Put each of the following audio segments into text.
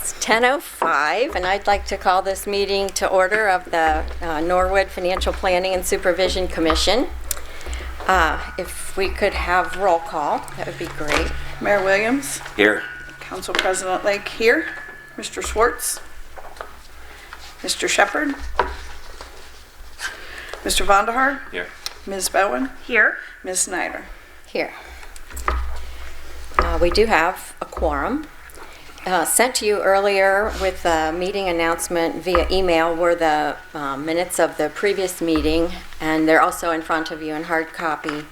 It's 10:05, and I'd like to call this meeting to order of the Norwood Financial Planning and Supervision Commission. If we could have roll call, that would be great. Mayor Williams. Here. Council President Lake here. Mr. Swartz. Mr. Shepard. Mr. Vonderhaar. Here. Ms. Bowen. Here. Ms. Snyder. Here. We do have a quorum. Sent to you earlier with a meeting announcement via email were the minutes of the previous meeting, and they're also in front of you in hard copy.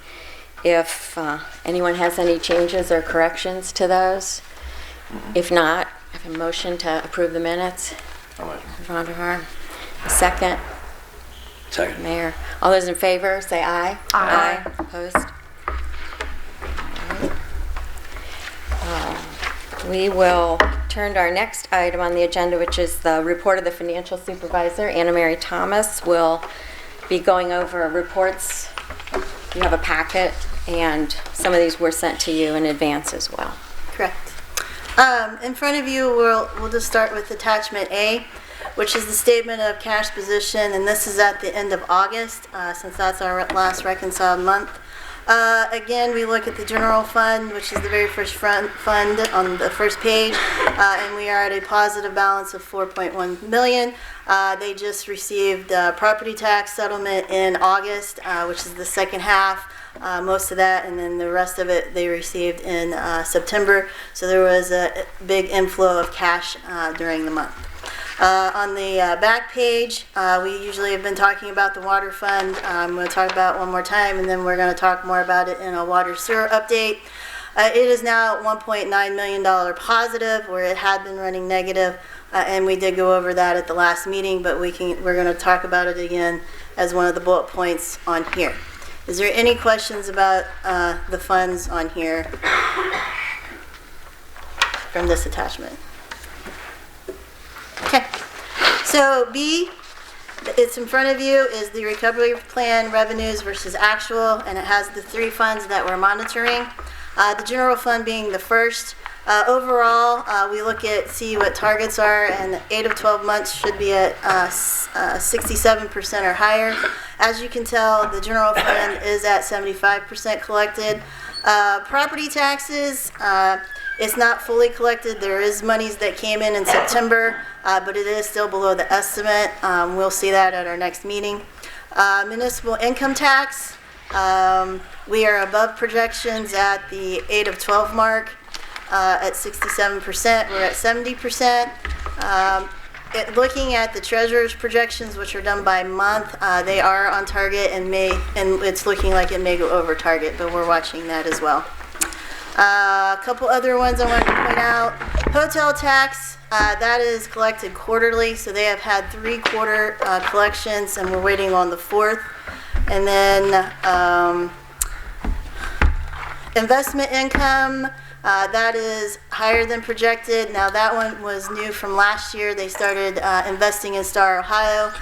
If anyone has any changes or corrections to those, if not, I have a motion to approve the minutes. Vonderhaar. A second. Second. Mayor. All those in favor, say aye. Aye. Opposed? We will turn to our next item on the agenda, which is the report of the financial supervisor. Anna Mary Thomas will be going over reports. You have a packet, and some of these were sent to you in advance as well. Correct. In front of you, we'll just start with attachment A, which is the statement of cash position, and this is at the end of August, since that's our last reconciled month. Again, we look at the general fund, which is the very first fund on the first page, and we are at a positive balance of $4.1 million. They just received property tax settlement in August, which is the second half, most of that, and then the rest of it they received in September. So there was a big inflow of cash during the month. On the back page, we usually have been talking about the water fund. I'm going to talk about it one more time, and then we're going to talk more about it in a water sewer update. It is now $1.9 million positive, where it had been running negative, and we did go over that at the last meeting, but we're going to talk about it again as one of the bullet points on here. Is there any questions about the funds on here from this attachment? Okay, so B, it's in front of you, is the recovery plan revenues versus actual, and it has the three funds that we're monitoring. The general fund being the first. Overall, we see what targets are, and 8 of 12 months should be at 67% or higher. As you can tell, the general fund is at 75% collected. Property taxes, it's not fully collected. There is monies that came in September, but it is still below the estimate. We'll see that at our next meeting. Municipal income tax, we are above projections at the 8 of 12 mark at 67%. We're at 70%. Looking at the treasurer's projections, which are done by month, they are on target and it's looking like it may go over target, but we're watching that as well. A couple other ones I wanted to point out. Hotel tax, that is collected quarterly, so they have had 3 quarter collections, and we're waiting on the 4th. And then investment income, that is higher than projected. Now that one was new from last year. They started investing in Star Ohio,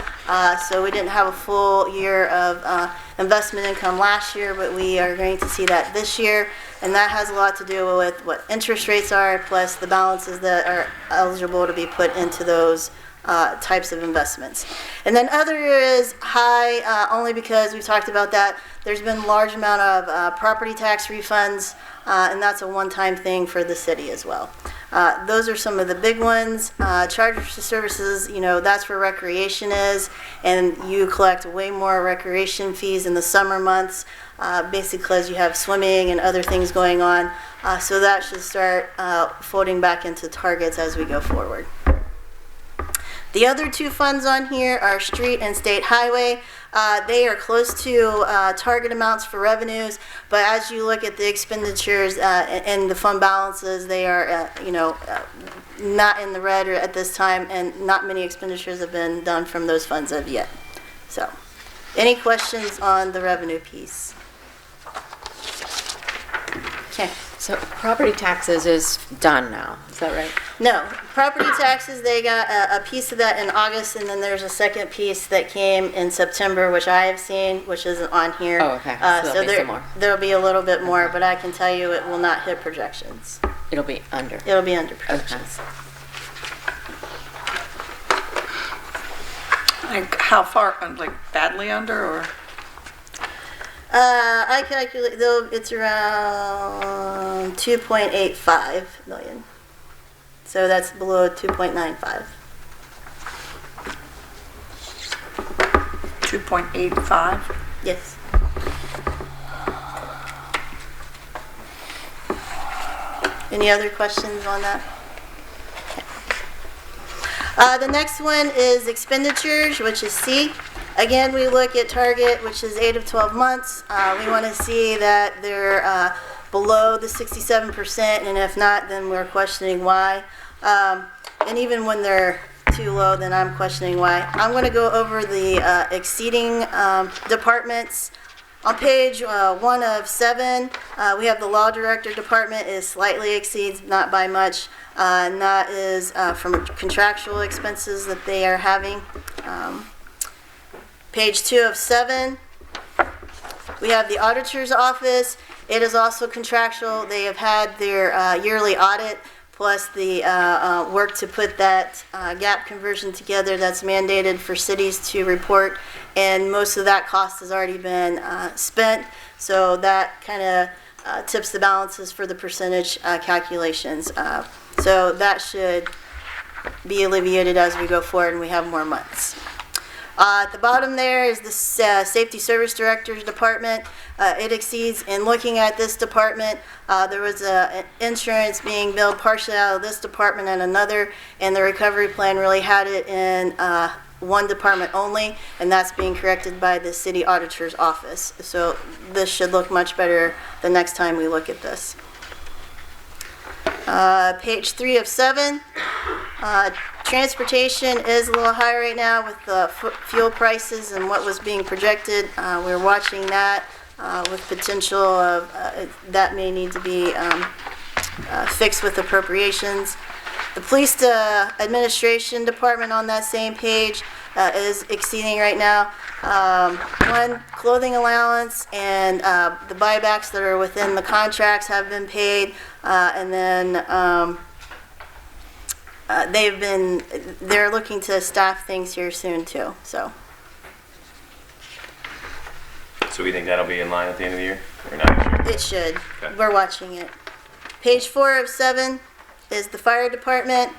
so we didn't have a full year of investment income last year, but we are going to see that this year. And that has a lot to do with what interest rates are, plus the balances that are eligible to be put into those types of investments. And then other is high, only because we talked about that. There's been a large amount of property tax refunds, and that's a one-time thing for the city as well. Those are some of the big ones. Charges to services, that's where recreation is, and you collect way more recreation fees in the summer months, basically because you have swimming and other things going on. So that should start folding back into targets as we go forward. The other 2 funds on here are street and state highway. They are close to target amounts for revenues, but as you look at the expenditures and the fund balances, they are, not in the red at this time, and not many expenditures have been done from those funds as of yet. So, any questions on the revenue piece? Okay. So property taxes is done now, is that right? No, property taxes, they got a piece of that in August, and then there's a second piece that came in September, which I have seen, which isn't on here. Oh, okay. So there'll be some more. There'll be a little bit more, but I can tell you it will not hit projections. It'll be under. It'll be under projections. Okay. Like how far, like badly under or? I calculate, though, it's around 2.85 million. So that's below 2.95. 2.85? Yes. Any other questions on that? The next one is expenditures, which is C. Again, we look at target, which is 8 of 12 months. We want to see that they're below the 67%, and if not, then we're questioning why. And even when they're too low, then I'm questioning why. I'm going to go over the exceeding departments. On page 1 of 7, we have the law director department is slightly exceeds, not by much, and that is from contractual expenses that they are having. Page 2 of 7, we have the auditor's office. It is also contractual. They have had their yearly audit plus the work to put that gap conversion together that's mandated for cities to report, and most of that cost has already been spent, so that kind of tips the balances for the percentage calculations. So that should be alleviated as we go forward and we have more months. At the bottom there is the Safety Service Director's Department. It exceeds, in looking at this department, there was an insurance being billed partially out of this department and another, and the recovery plan really had it in one department only, and that's being corrected by the City Auditor's Office. So this should look much better the next time we look at this. Page 3 of 7. Transportation is a little high right now with the fuel prices and what was being projected. We're watching that with potential of that may need to be fixed with appropriations. The police administration department on that same page is exceeding right now. One, clothing allowance and the buybacks that are within the contracts have been paid, and then they're looking to staff things here soon too, so. So we think that'll be in line at the end of the year, or not? It should. Okay. We're watching it. Page 4 of 7 is the fire department.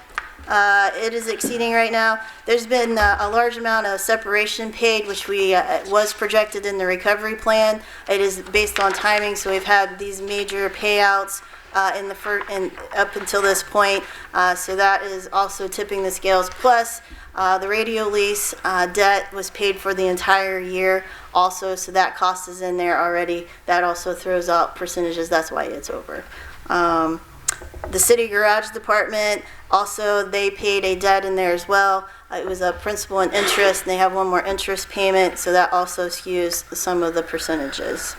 It is exceeding right now. There's been a large amount of separation paid, which was projected in the recovery plan. It is based on timing, so we've had these major payouts up until this point. So that is also tipping the scales. Plus, the radio lease debt was paid for the entire year also, so that cost is in there already. That also throws out percentages. That's why it's over. The city garage department, also they paid a debt in there as well. It was a principal and interest, and they have one more interest payment, so that also skews some of the percentages.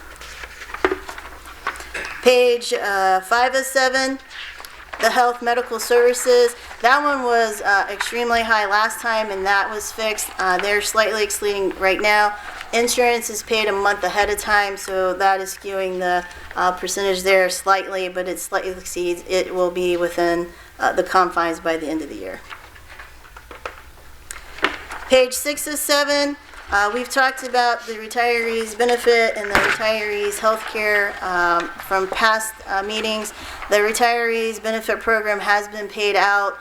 Page 5 of 7, the health medical services. That one was extremely high last time, and that was fixed. They're slightly exceeding right now. Insurance is paid a month ahead of time, so that is skewing the percentage there slightly, but it slightly exceeds. It will be within the confines by the end of the year. Page 6 of 7, we've talked about the retirees benefit and the retirees health care from past meetings. The retirees benefit program has been paid out.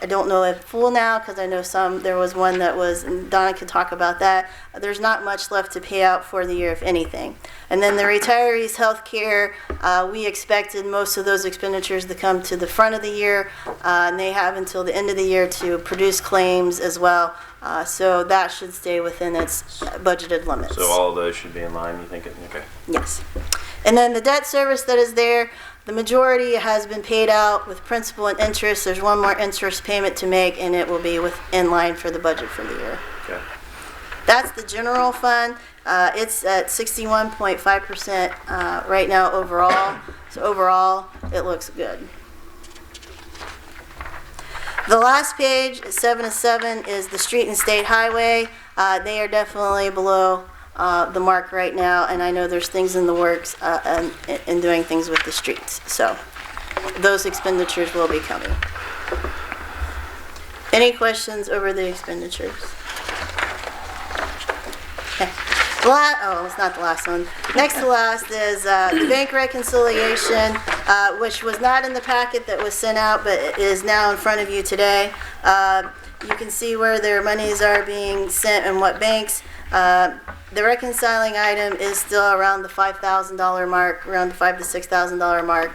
I don't know if full now, because I know there was one that was, and Donna could talk about that. There's not much left to pay out for the year, if anything. And then the retirees health care, we expected most of those expenditures to come to the front of the year, and they have until the end of the year to produce claims as well. So that should stay within its budgeted limits. So all of those should be in line, you think? Okay. Yes. And then the debt service that is there, the majority has been paid out with principal and interest. There's one more interest payment to make, and it will be in line for the budget for the year. Okay. That's the general fund. It's at 61.5% right now overall. So overall, it looks good. The last page, 7 of 7, is the street and state highway. They are definitely below the mark right now, and I know there's things in the works and doing things with the streets. So those expenditures will be coming. Any questions over the expenditures? Okay. It's not the last one. Next to last is the bank reconciliation, which was not in the packet that was sent out, but is now in front of you today. You can see where their monies are being sent and what banks. The reconciling item is still around the $5,000 mark, around the $5,000 to $6,000 mark.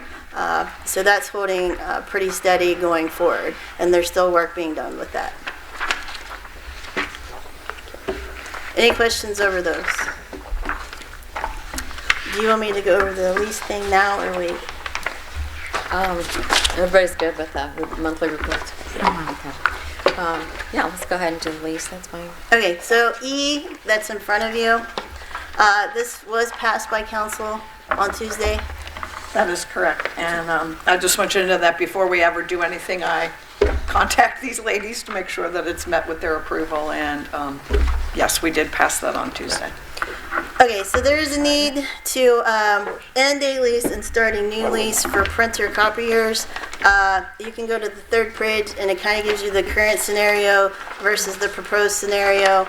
So that's holding pretty steady going forward, and there's still work being done with that. Any questions over those? Do you want me to go over the lease thing now or wait? Everybody's good with the monthly reports? Okay. Yeah, let's go ahead and do the lease, that's fine. Okay, so E, that's in front of you. This was passed by council on Tuesday. That is correct. And I just want you to know that before we ever do anything, I contact these ladies to make sure that it's met with their approval. And yes, we did pass that on Tuesday. Okay, so there is a need to end a lease and start a new lease for printer copiers. You can go to the third page, and it kind of gives you the current scenario versus the proposed scenario.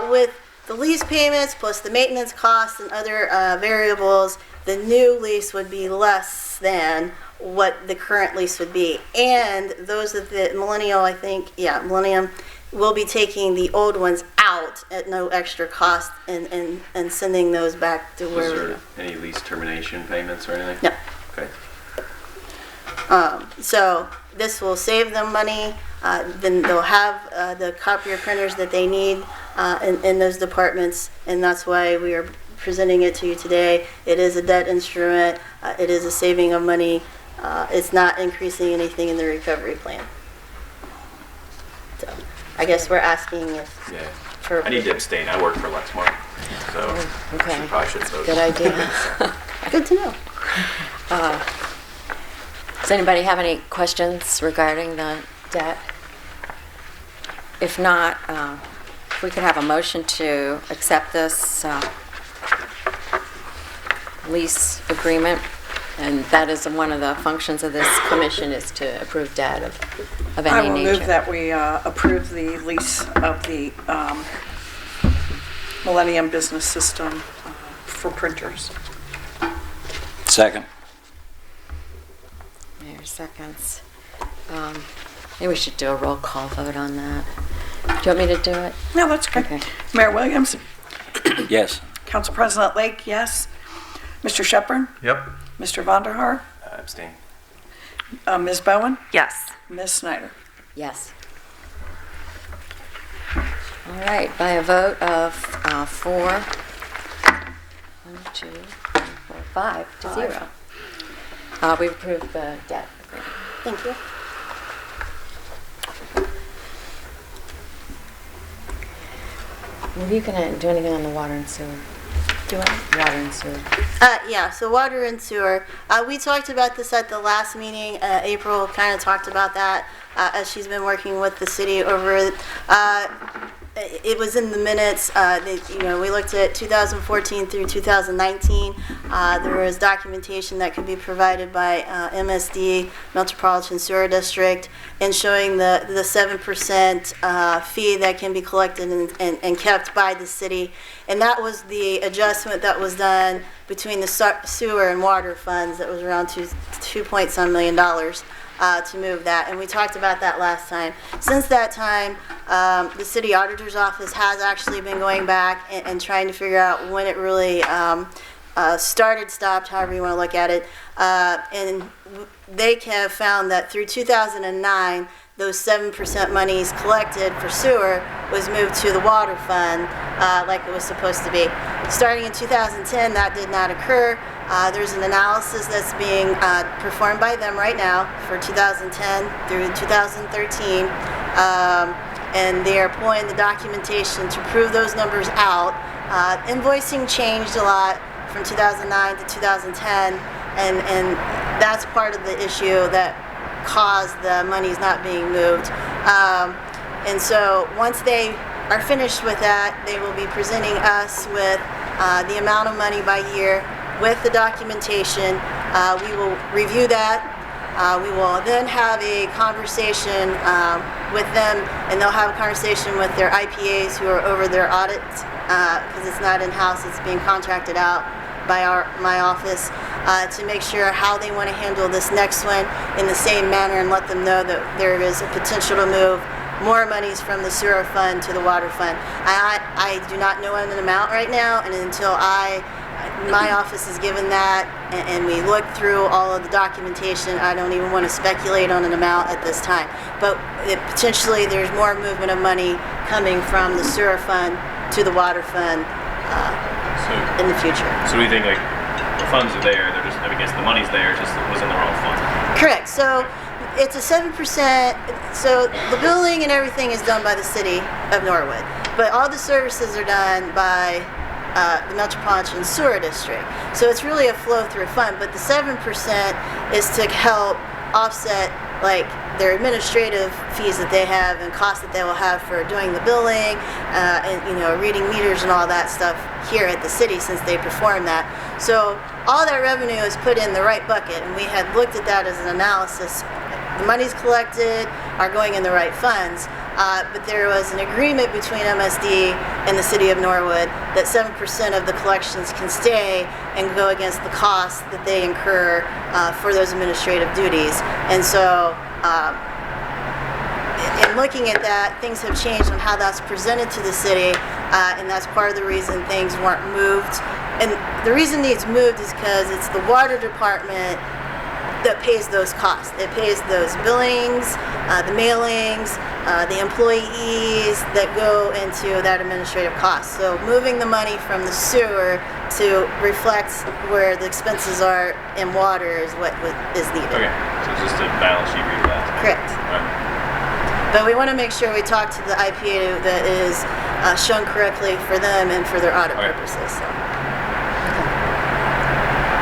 With the lease payments plus the maintenance costs and other variables, the new lease would be less than what the current lease would be. And those of the Millennium will be taking the old ones out at no extra cost and sending those back to Was where. there any lease termination payments or anything? No. Okay. So this will save them money. Then they'll have the copier printers that they need in those departments, and that's why we are presenting it to you today. It is a debt instrument. It is a saving of money. It's not increasing anything in the recovery plan. So I guess we're asking if Yeah. for. I need to abstain. I work for Lexmark, so Okay. you probably should vote. Good idea. Good to know. Does anybody have any questions regarding the debt? If not, if we could have a motion to accept this lease agreement, and that is one of the functions of this commission, is to approve debt of any nature. I will move that we approve the lease of the Millennium Business System for printers. Second. Mayor seconds. Maybe we should do a roll call vote on that. Do you want me to do it? No, that's good. Okay. Mayor Williams, Yes. Council President Lake, yes. Mr. Shepherd, Yep. Mr. Vonderhaar, Abstain. Ms. Bowen, Yes. Ms. Snyder. Yes. All right, by a vote of 5 to 0. We approve the debt agreement. Thank you. Were you gonna do anything on the water and sewer? Do I? Water and sewer. Yeah, so water and sewer. We talked about this at the last meeting. April kind of talked about that as she's been working with the city over it. It was in the minutes. We looked at 2014 through 2019. There was documentation that could be provided by MSD, Metropolitan Sewer District, and showing the 7% fee that can be collected and kept by the city. And that was the adjustment that was done between the sewer and water funds. That was around $2.some million. To move that, and we talked about that last time. Since that time, the city auditor's office has actually been going back and trying to figure out when it really stopped, however you want to look at it, and they have found that through 2009, those 7% monies collected for sewer was moved to the water fund like it was supposed to be. Starting in 2010, that did not occur. There's an analysis that's being performed by them right now for 2010 through 2013, and they are pulling the documentation to prove those numbers out. Invoicing changed a lot from 2009 to 2010, and that's part of the issue that caused the monies not being moved. And so once they are finished with that, they will be presenting us with the amount of money by year with the documentation. We will review that We will then have a conversation with them, and they'll have a conversation with their IPAs who are over their audits, because it's not in-house, it's being contracted out by my office, to make sure how they want to handle this next one in the same manner, and let them know that there is a potential to move more monies from the sewer fund to the water fund. I do not know an amount right now, and until my office is given that and we look through all of the documentation, I don't even want to speculate on an amount at this time. But potentially there's more movement of money coming from the sewer fund to the water fund in the future. So we think like the funds are there, they're just, I guess the money's there, it just was in the wrong fund. Correct. So it's a 7%, so the billing and everything is done by the city of Norwood, but all the services are done by the Metropolitan Sewer District. So it's really a flow-through fund, but the 7% is to help offset like their administrative fees that they have and costs that they will have for doing the billing and reading meters and all that stuff here at the city, since they perform that. So all that revenue is put in the right bucket, and we had looked at that as an analysis. The monies collected are going in the right funds, but there was an agreement between MSD and the city of Norwood that 7% of the collections can stay and go against the costs that they incur for those administrative duties. And so in looking at that, things have changed on how that's presented to the city, and that's part of the reason things weren't moved. And the reason it's moved is because it's the water department that pays those costs. It pays those billings, the mailings, the employees that go into that administrative cost. So moving the money from the sewer to reflect where the expenses are in water is what is needed. Okay, so it's just a balance sheet reclass. Correct. But we want to make sure we talk to the IPA that is shown correctly for them and for their audit purposes. So.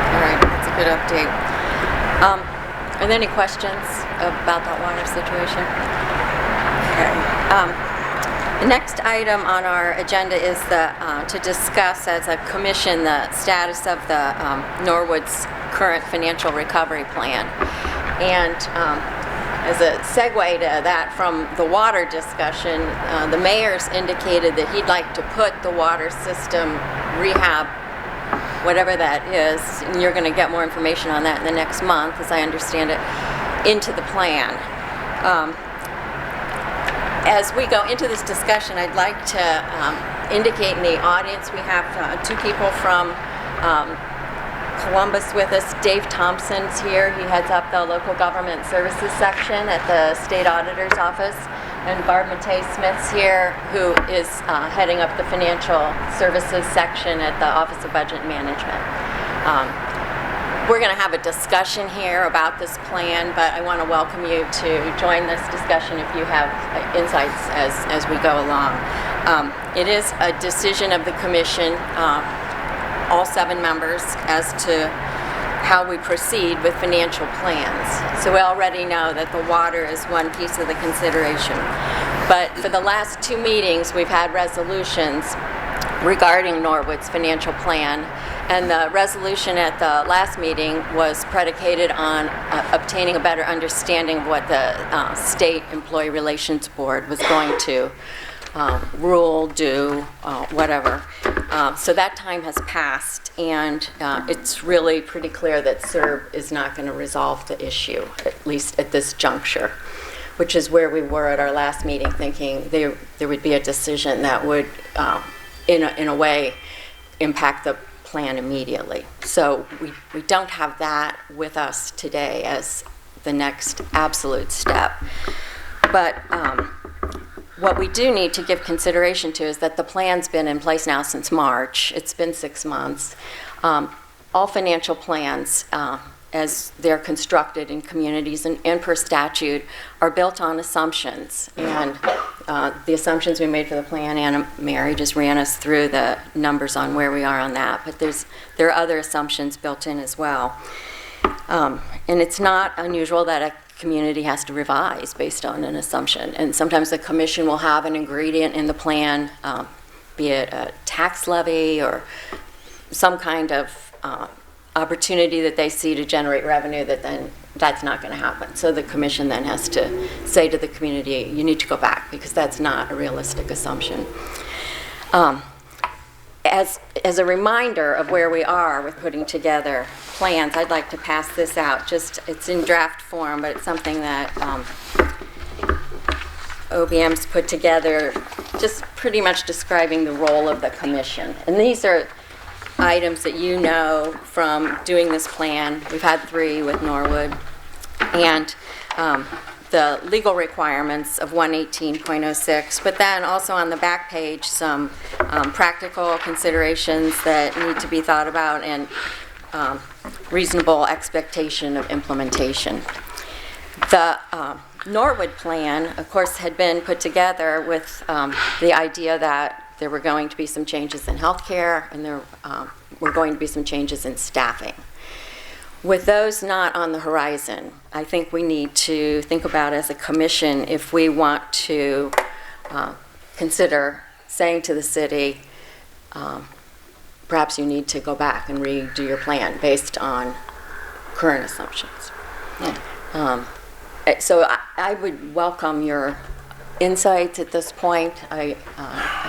All right, that's a good update. Are there any questions about that water situation? Okay. The next item on our agenda is to discuss as a commission the status of the Norwood's current financial recovery plan. And as a segue to that from the water discussion, the mayor's indicated that he'd like to put the water system rehab, whatever that is, and you're going to get more information on that in the next month, as I understand it, into the plan. As we go into this discussion, I'd like to indicate in the audience we have two people from Columbus with us. Dave Thompson's here. He heads up the local government services section at the state auditor's office. And Barb Matei-Smith's here, who is heading up the financial services section at the Office of Budget Management. We're going to have a discussion here about this plan, but I want to welcome you to join this discussion if you have insights as we go along. It is a decision of the commission, all 7 members, as to how we proceed with financial plans. So we already know that the water is one piece of the consideration. But for the last 2 meetings, we've had resolutions regarding Norwood's financial plan, and the resolution at the last meeting was predicated on obtaining a better understanding of what the State Employee Relations Board was going to rule, do, whatever. So that time has passed, and it's really pretty clear that CERB is not going to resolve the issue, at least at this juncture, which is where we were at our last meeting, thinking there would be a decision that would, in a way, impact the plan immediately. So we don't have that with us today as the next absolute step. But what we do need to give consideration to is that the plan's been in place now since March. It's been 6 months. All financial plans, as they're constructed in communities and per statute, are built on assumptions. And the assumptions we made for the plan, Anna Mary just ran us through the numbers on where we are on that. But there are other assumptions built in as well. And it's not unusual that a community has to revise based on an assumption. And sometimes the commission will have an ingredient in the plan, be it a tax levy or some kind of opportunity that they see to generate revenue, that's not going to happen. So the commission then has to say to the community, you need to go back, because that's not a realistic assumption. As a reminder of where we are with putting together plans, I'd like to pass this out. It's in draft form, but it's something that OBM's put together, just pretty much describing the role of the commission. And these are items that you know from doing this plan. We've had 3 with Norwood. And the legal requirements of 118.06, but then also on the back page, some practical considerations that need to be thought about and reasonable expectation of implementation. The Norwood plan, of course, had been put together with the idea that there were going to be some changes in healthcare and there were going to be some changes in staffing. With those not on the horizon, I think we need to think about as a commission if we want to consider saying to the city, perhaps you need to go back and redo your plan based on current assumptions. So I would welcome your insights at this point. I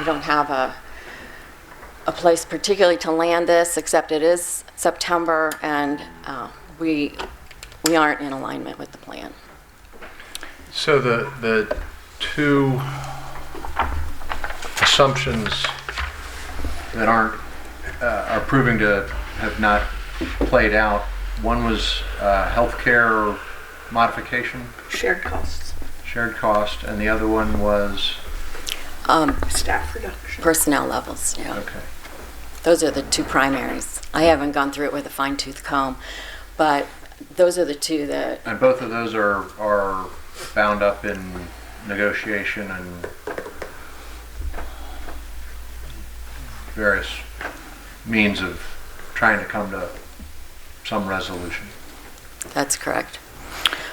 don't have a place particularly to land this, except it is September, and we aren't in alignment with the plan. So the 2 assumptions that are proving to have not played out. One was healthcare modification, Shared costs, shared cost, and the other one was staff reduction. Personnel levels, yeah. okay. Those are the 2 primaries. I haven't gone through it with a fine-tooth comb, but those are the 2 that... And both of those are bound up in negotiation and various means of trying to come to some resolution. That's correct.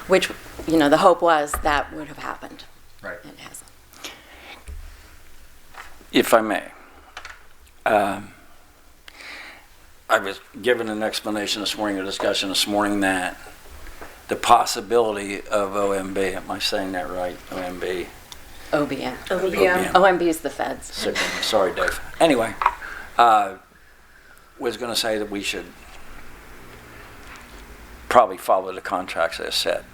Which, the hope was that would have happened. Right. And it hasn't. If I may. I was given an explanation this morning, a discussion this morning, that the possibility of OMB, am I saying that right? OMB? OBM. OBM. OMB is the feds. Sorry, Dave. Anyway, was going to say that we should probably follow the contracts as said.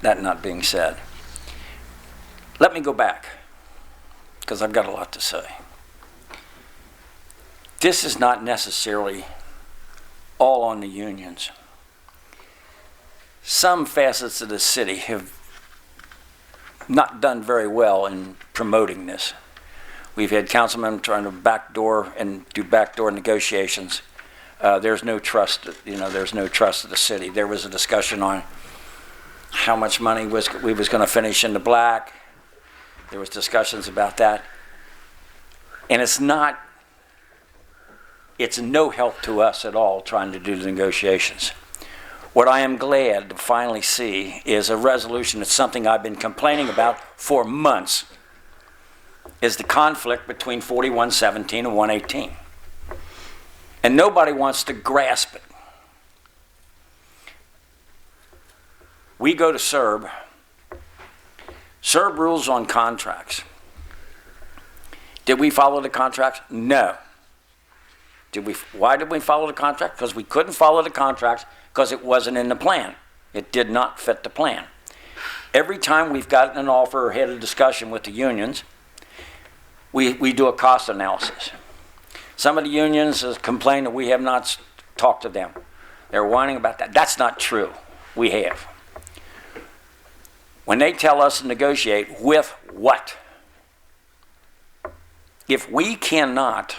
That not being said, let me go back, because I've got a lot to say. This is not necessarily all on the unions. Some facets of the city have not done very well in promoting this. We've had councilmen trying to backdoor and do backdoor negotiations. There's no trust, there's no trust of the city. There was a discussion on how much money we was going to finish in the black. There was discussions about that. And it's no help to us at all trying to do the negotiations. What I am glad to finally see is a resolution. It's something I've been complaining about for months, is the conflict between 4117 and 118. And nobody wants to grasp it. We go to SERB. SERB rules on contracts. Did we follow the contracts? No. Why did we follow the contract? Because we couldn't follow the contracts because it wasn't in the plan. It did not fit the plan. Every time we've gotten an offer or had a discussion with the unions, we do a cost analysis. Some of the unions have complained that we have not talked to them. They're whining about that. That's not true. We have. When they tell us to negotiate with what? If we cannot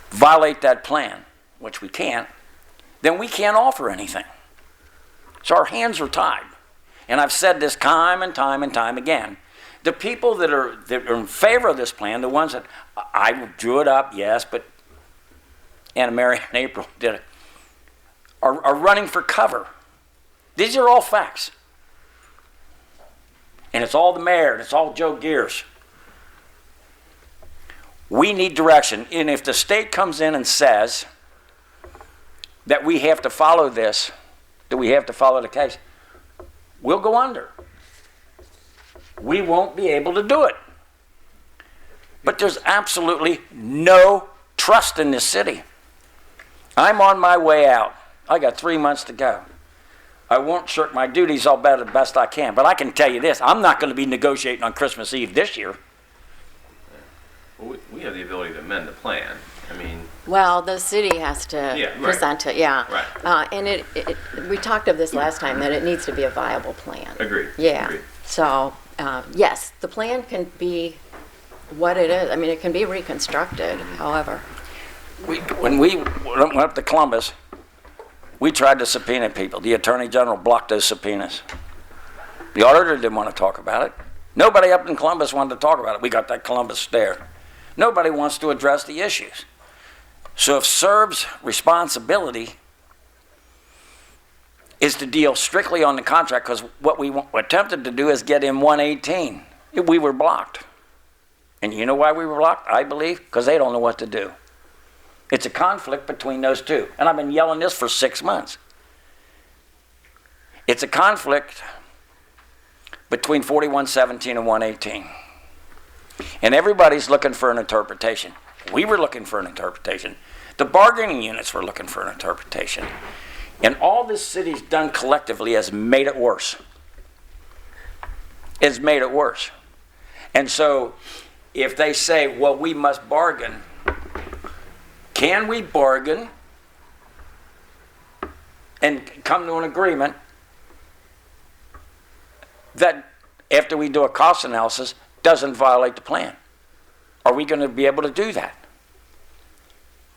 violate that plan, which we can't, then we can't offer anything. So our hands are tied. And I've said this time and time and time again. The people that are in favor of this plan, the ones that I drew it up, yes, but Anna Mary and April did it, are running for cover. These are all facts. And it's all the mayor, and it's all Joe Gears. We need direction. And if the state comes in and says that we have to follow this, that we have to follow the case, we'll go under. We won't be able to do it. But there's absolutely no trust in this city. I'm on my way out. I got 3 months to go. I won't shirk my duties all the best I can. But I can tell you this, I'm not going to be negotiating on Christmas Eve this year. Well, we have the ability to amend the plan. I mean, Well, the city has to Yeah, right. present it, yeah. Right. And we talked of this last time, that it needs to be a viable plan. agreed. Yeah. Agreed. So, yes, the plan can be what it is. I mean, it can be reconstructed, however. When we went up to Columbus, we tried to subpoena people. The Attorney General blocked those subpoenas. The auditor didn't want to talk about it. Nobody up in Columbus wanted to talk about it. We got that Columbus stare. Nobody wants to address the issues. So if CERB's responsibility is to deal strictly on the contract, because what we attempted to do is get in 118. We were blocked. And you know why we were blocked? I believe because they don't know what to do. It's a conflict between those two. And I've been yelling this for 6 months. It's a conflict between 4117 and 118. And everybody's looking for an interpretation. We were looking for an interpretation. The bargaining units were looking for an interpretation. And all this city's done collectively has made it worse. It's made it worse. And so if they say, well, we must bargain, can we bargain and come to an agreement that after we do a cost analysis doesn't violate the plan? Are we going to be able to do that?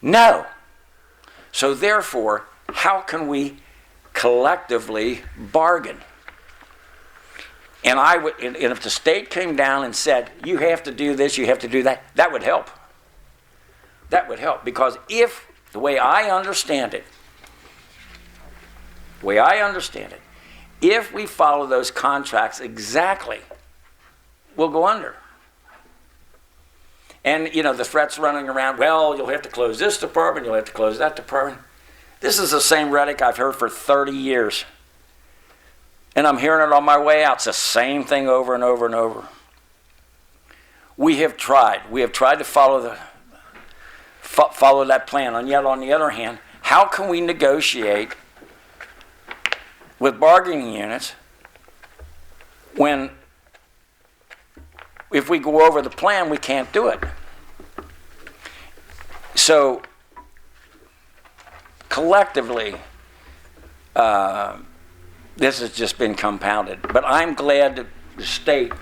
No. So therefore, how can we collectively bargain? And and if the state came down and said, you have to do this, you have to do that, that would help. That would help, because if, the way I understand it, if we follow those contracts exactly, we'll go under. And, you know, the threats running around, well, you'll have to close this department, you'll have to close that department. This is the same rhetoric I've heard for 30 years. And I'm hearing it on my way out. It's the same thing over and over and over. We have tried to follow that plan. And yet, on the other hand, how can we negotiate with bargaining units when, if we go over the plan, we can't do it? So, collectively, this has just been compounded. But I'm glad that the state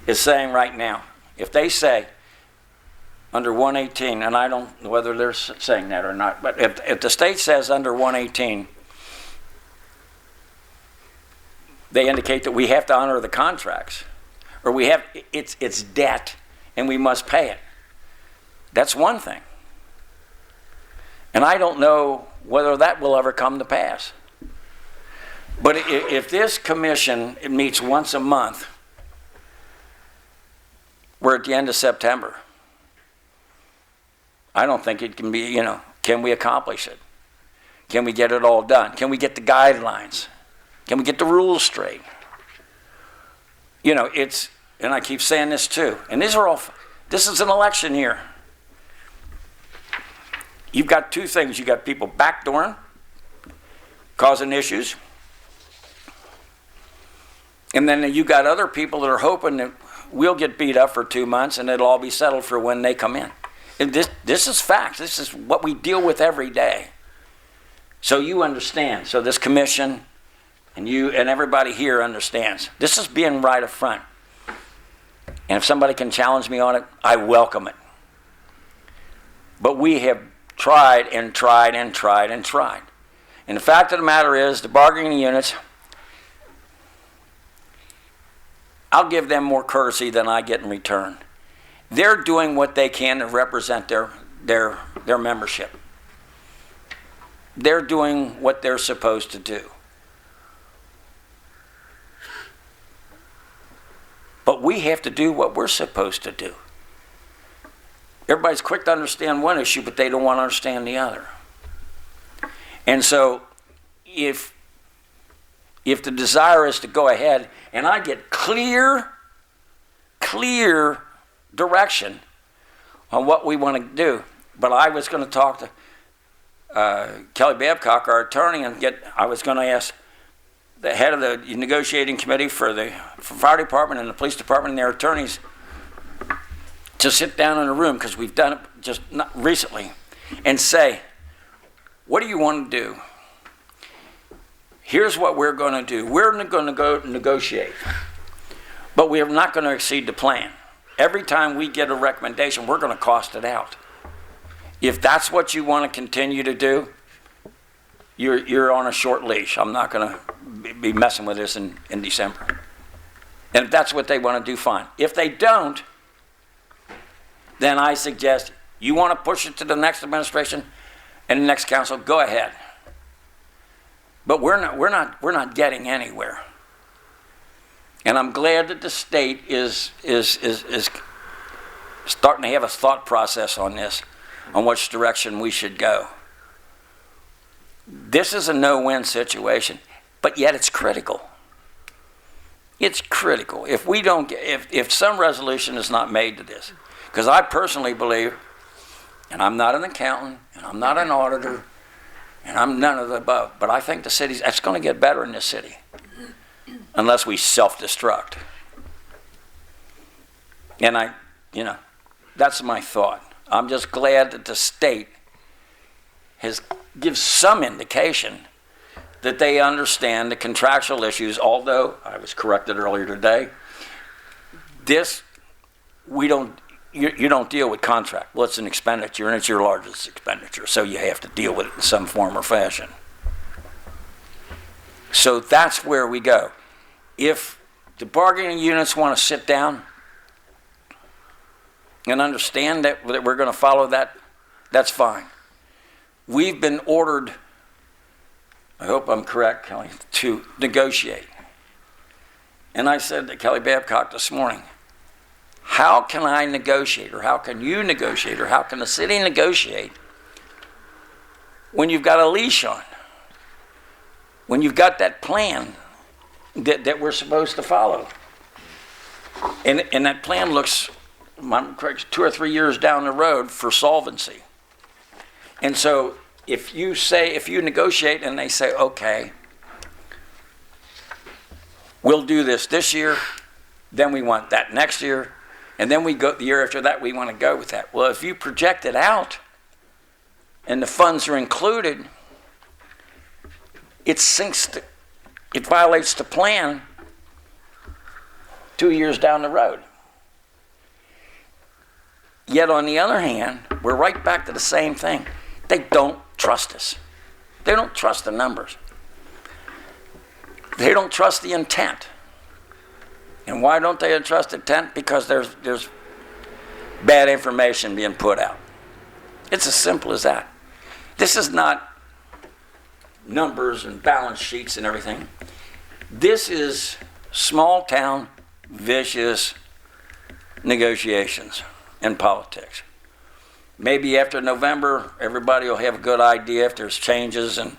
is saying right now, if they say under 118, and I don't know whether they're saying that or not, but if the state says under 118, they indicate that we have to honor the contracts, or we have it's debt and we must pay it. That's one thing. And I don't know whether that will ever come to pass. But if this commission meets once a month, we're at the end of September. I don't think it can be, can we accomplish it? Can we get it all done? Can we get the guidelines? Can we get the rules straight? And I keep saying this too, and this is an election year. You've got two things. You got people backdooring, causing issues. And then you got other people that are hoping that we'll get beat up for 2 months and it'll all be settled for when they come in. And this is facts. This is what we deal with every day. So you understand. So this commission and you and everybody here understands. This is being right up front. And if somebody can challenge me on it, I welcome it. But we have tried and tried and tried and tried. And the fact of the matter is, the bargaining units, I'll give them more courtesy than I get in return. They're doing what they can to represent their membership. They're doing what they're supposed to do. But we have to do what we're supposed to do. everybody's quick to understand one issue, but they don't want to understand the other. And so if the desire is to go ahead and I get clear direction on what we want to do, but I was going to talk to Kelly Babcock, our attorney, and I was going to ask the head of the negotiating committee for fire department and the police department and their attorneys to sit down in a room, because we've done it just not recently, and say, what do you want to do? Here's what we're going to do. We're going to go negotiate, but we are not going to exceed the plan. Every time we get a recommendation, we're going to cost it out. If that's what you want to continue to do, you're on a short leash. I'm not going to be messing with this in December. And if that's what they want to do, fine. If they don't, then I suggest you want to push it to the next administration and the next council, go ahead. But we're not getting anywhere. And I'm glad that the state is starting to have a thought process on this, on which direction we should go. This is a no-win situation, but yet it's critical. It's critical. If we don't get, if some resolution is not made to this, because I personally believe, and I'm not an accountant, and I'm not an auditor, and I'm none of the above, but I think it's going to get better in this city, unless we self-destruct. And that's my thought. I'm just glad that the state gives some indication that they understand the contractual issues, although I was corrected earlier today. You don't deal with contract. Well, it's an expenditure, and it's your largest expenditure, so you have to deal with it in some form or fashion. So that's where we go. If the bargaining units want to sit down and understand that we're going to follow that, that's fine. We've been ordered, I hope I'm correct, Kelly, to negotiate. And I said to Kelly Babcock this morning, how can I negotiate, or how can you negotiate, or how can the city negotiate when you've got a leash on? When you've got that plan that we're supposed to follow. And that plan looks, I'm correct, 2 or 3 years down the road for solvency. And so if you negotiate and they say, okay, we'll do this year, then we want that next year, and then we go the year after that, we want to go with that. Well, if you project it out and the funds are included, it violates the plan 2 years down the road. Yet on the other hand, we're right back to the same thing. They don't trust us. They don't trust the numbers. They don't trust the intent. And why don't they trust the intent? Because there's bad information being put out. It's as simple as that. This is not numbers and balance sheets and everything. This is small town, vicious negotiations in politics. Maybe after November, everybody will have a good idea if there's changes and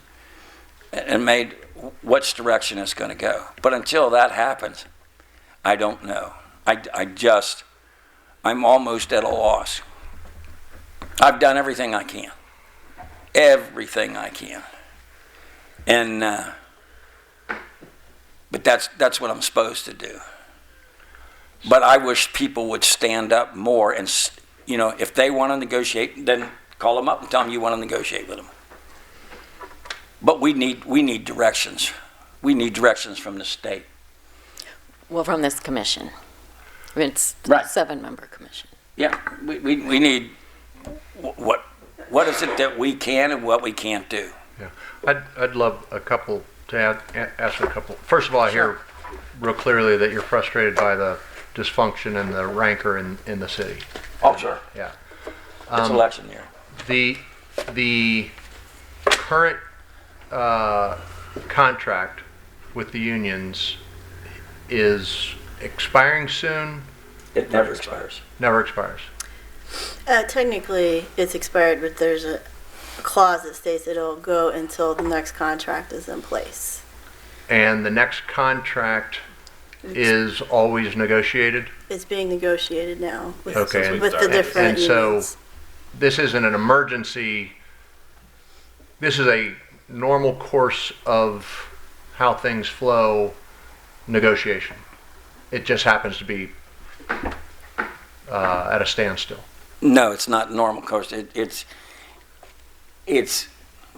made which direction it's going to go. But until that happens, I don't know. I'm almost at a loss. I've done everything I can. Everything I can. And, but that's what I'm supposed to do. But I wish people would stand up more and, if they want to negotiate, then call them up and tell them you want to negotiate with them. But we need directions. We need directions from the state. Well, from this commission. It's Right. a 7-member commission. Yeah, we need what is it that we can and what we can't do. Yeah, I'd love a couple to ask a couple. First of all, I hear real clearly that you're frustrated by the dysfunction and the rancor in the city. Oh, sure. Yeah. It's election year. The current contract with the unions is expiring soon. It never expires. Never expires. Technically, it's expired, but there's a clause that states it'll go until the next contract is in place. And the next contract is always negotiated? It's being negotiated now with, Okay, and- with the different And so, unions. this isn't an emergency, this is a normal course of how things flow negotiation. It just happens to be at a standstill. No, it's not normal course. It's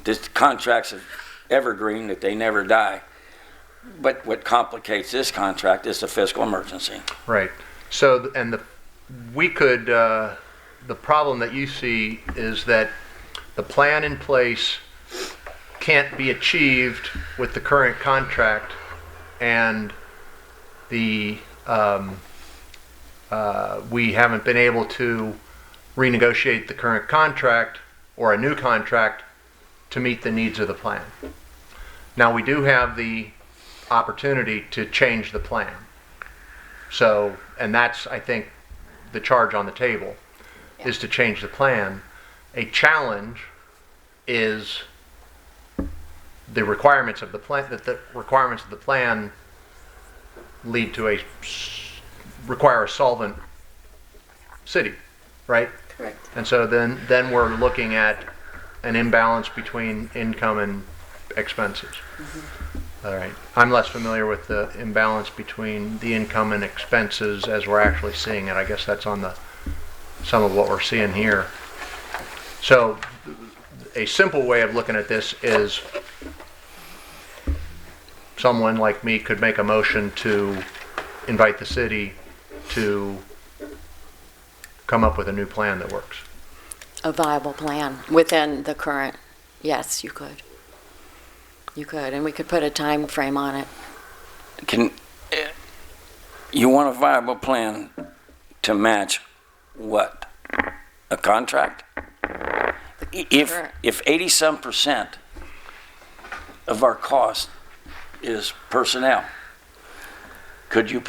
this contracts of evergreen that they never die. But what complicates this contract is the fiscal emergency. Right. So, we could, the problem that you see is that the plan in place can't be achieved with the current contract, and we haven't been able to renegotiate the current contract or a new contract to meet the needs of the plan. Now, we do have the opportunity to change the plan. So, and that's, I think, the charge on the table, is to change the plan. A challenge is the requirements of the plan, that the requirements of the plan lead to require a solvent city, right? Correct. And so then we're looking at an imbalance between income and expenses. All right. I'm less familiar with the imbalance between the income and expenses as we're actually seeing it. I guess that's on some of what we're seeing here. So a simple way of looking at this is someone like me could make a motion to invite the city to come up with a new plan that works. A viable plan within the current, yes, you could. You could, and we could put a time frame on it. You want a viable plan to match what? A contract? Sure. If 80-some% of our cost is personnel,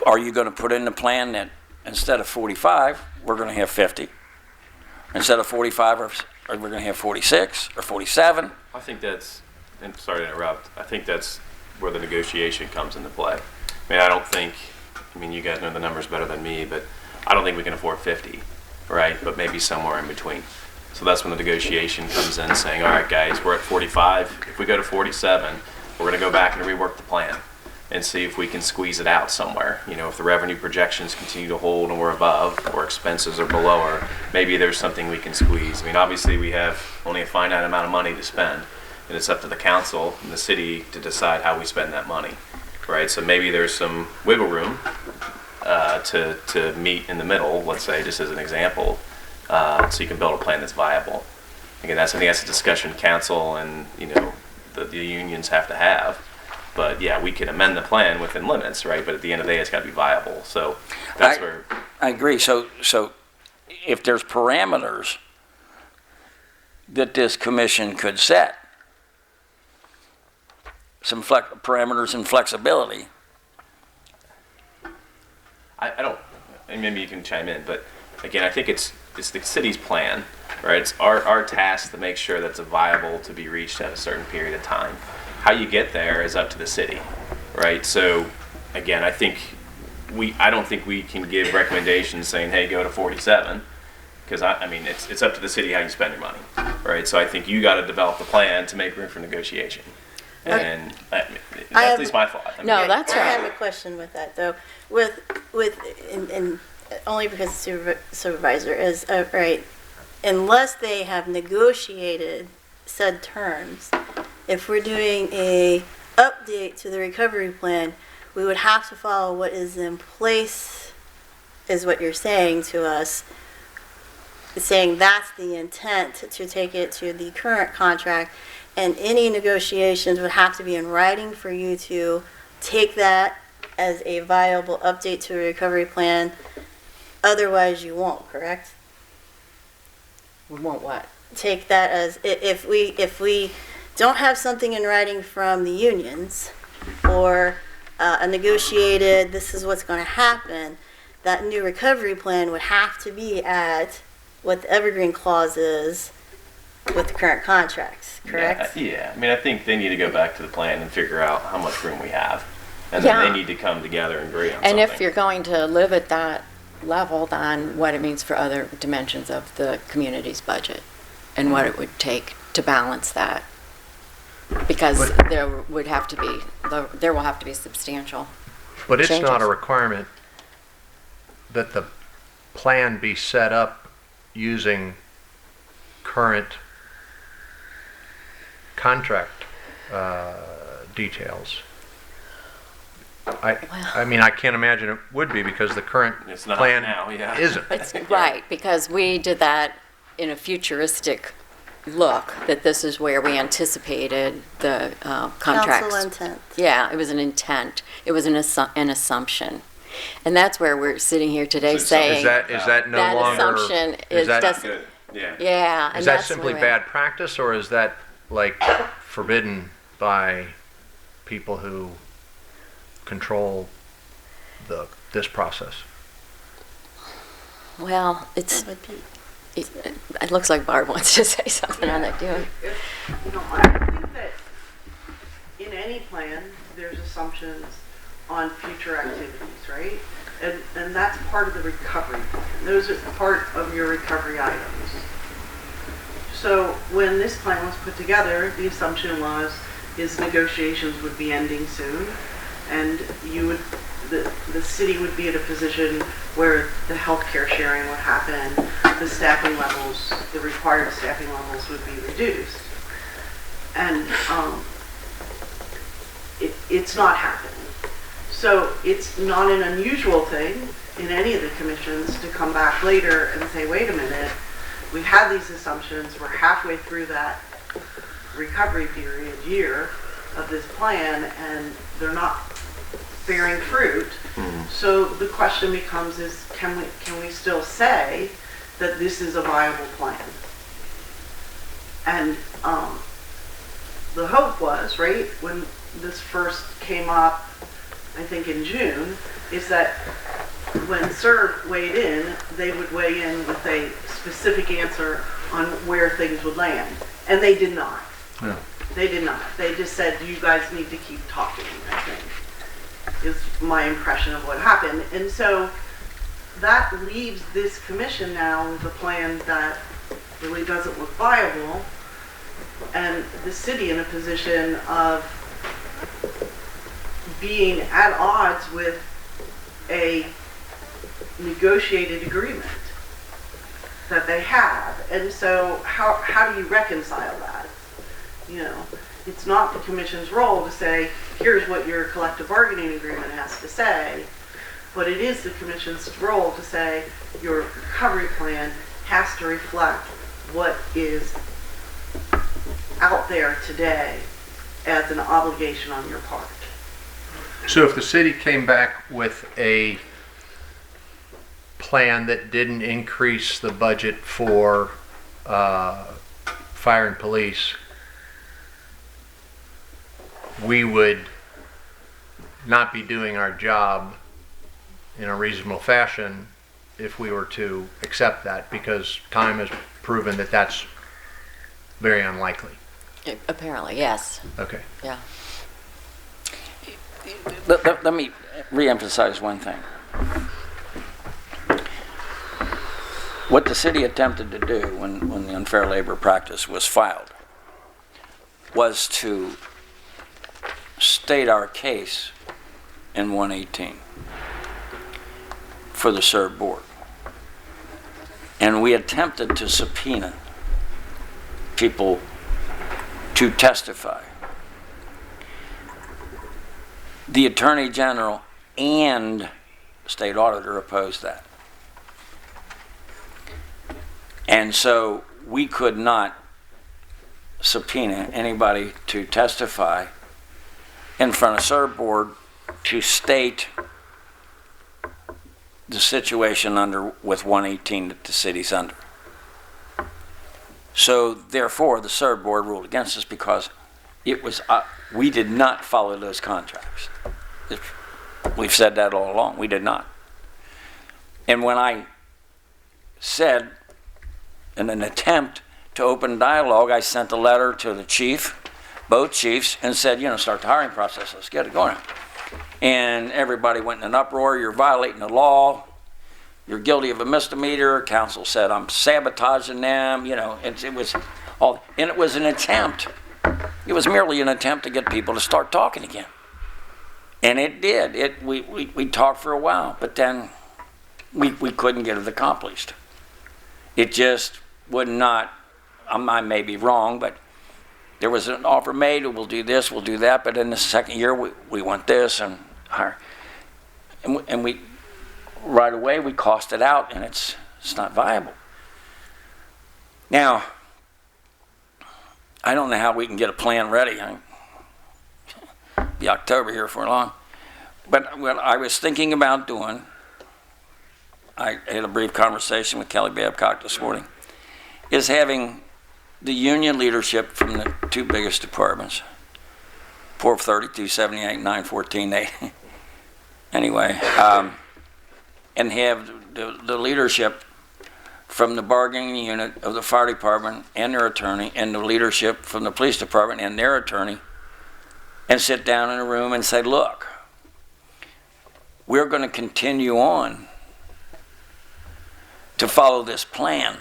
are you going to put in the plan that instead of 45, we're going to have 50? Instead of 45, we're going to have 46 or 47? I think that's, and sorry to interrupt, I think that's where the negotiation comes into play. I mean, you guys know the numbers better than me, but I don't think we can afford 50, right? But maybe somewhere in between. So that's when the negotiation comes in, saying, all right, guys, we're at 45. If we go to 47, we're going to go back and rework the plan and see if we can squeeze it out somewhere. You know, if the revenue projections continue to hold and we're above, or expenses are below, or maybe there's something we can squeeze. I mean, obviously we have only a finite amount of money to spend, and it's up to the council and the city to decide how we spend that money, right? So maybe there's some wiggle room to meet in the middle, let's say, just as an example, so you can build a plan that's viable. Again, I think that's a discussion council and, the unions have to have. But yeah, we can amend the plan within limits, right? But at the end of the day, it's got to be viable. So that's where. I agree. So if there's parameters that this commission could set, some parameters and flexibility. I don't, and maybe you can chime in, but again, I think it's the city's plan, right? It's our task to make sure that's viable to be reached at a certain period of time. How you get there is up to the city, right? So again, I don't think we can give recommendations saying, hey, go to 47, because it's up to the city how you spend your money, right? So I think you got to develop the plan to make room for negotiation. And that's at least my thought. No, that's I right. have a question with that though. And only because the supervisor is right. Unless they have negotiated said terms, if we're doing a update to the recovery plan, we would have to follow what is in place, is what you're saying to us, saying that's the intent to take it to the current contract, and any negotiations would have to be in writing for you to take that as a viable update to a recovery plan. Otherwise, you won't, correct? We won't what? Take that as, if we don't have something in writing from the unions, or a negotiated, this is what's going to happen, that new recovery plan would have to be at what the evergreen clause is with the current contracts, correct? Yeah, I mean, I think they need to go back to the plan and figure out how much room we have. And then Yeah. they need to come together and agree on And if something. you're going to live at that level, then what it means for other dimensions of the community's budget and what it would take to balance that. Because there will have to be substantial. But it's not a Changes. requirement that the plan be set up using current contract details. I mean, I can't imagine it would be because the current It's not plan now, yeah. isn't. It's right, because we did that in a futuristic look, that this is where we anticipated the contracts. Council intent. Yeah, it was an intent. It was an assumption. And that's where we're sitting here today So saying. Is that no that longer? assumption is that, doesn't- Good, yeah. Yeah. and is that that's simply where- bad practice, or is that like forbidden by people who control this process? Well, it's, That would be- it looks like Barb wants to say something on that, too. If you don't mind, I think that in any plan, there's assumptions on future activities, right? And that's part of the recovery plan. Those are part of your recovery items. So when this plan was put together, the assumption was his negotiations would be ending soon, and the city would be in a position where the healthcare sharing would happen, the staffing levels, the required staffing levels would be reduced. And it's not happening. So it's not an unusual thing in any of the commissions to come back later and say, wait a minute, we had these assumptions, we're halfway through that recovery period year of this plan, and they're not bearing fruit. So the question becomes is, can we still say that this is a viable plan? And the hope was, right, when this first came up, I think in June, is that when CERB weighed in, they would weigh in with a specific answer on where things would land. And they did not. No. They did not. They just said, you guys need to keep talking, I think, is my impression of what happened. And so that leaves this commission now with a plan that really doesn't look viable, and the city in a position of being at odds with a negotiated agreement that they have. And so how do you reconcile that? You know, it's not the commission's role to say, here's what your collective bargaining agreement has to say, but it is the commission's role to say your recovery plan has to reflect what is out there today as an obligation on your part. So if the city came back with a plan that didn't increase the budget for fire and police, we would not be doing our job in a reasonable fashion if we were to accept that, because time has proven that that's very unlikely. Apparently, yes. Okay. Yeah. Let me reemphasize one thing. What the city attempted to do when the unfair labor practice was filed was to state our case in 118 for the CERB board. And we attempted to subpoena people to testify. The Attorney General and State Auditor opposed that. And so we could not subpoena anybody to testify in front of CERB board to state the situation with 118 that the city's under. So therefore, the CERB board ruled against us because it was we did not follow those contracts. We've said that all along. We did not. And when I said in an attempt to open dialogue, I sent a letter to the chief, both chiefs, and said, start the hiring process. Let's get it going. And everybody went in an uproar. You're violating the law. You're guilty of a misdemeanor. Council said I'm sabotaging them. It was all, and it was an attempt. It was merely an attempt to get people to start talking again. And it did. We talked for a while, but then we couldn't get it accomplished. It just would not. I may be wrong, but there was an offer made. We'll do this. We'll do that. But in the second year, we want this and we right away we cost it out, and it's not viable. Now, I don't know how we can get a plan ready. Be October here for long. But what I was thinking about doing, I had a brief conversation with Kelly Babcock this morning, is having the union leadership from the two biggest departments, 430, 278, 914, anyway, and have the leadership from the bargaining unit of the fire department and their attorney, and the leadership from the police department and their attorney, and sit down in a room and say, look, we're going to continue on to follow this plan.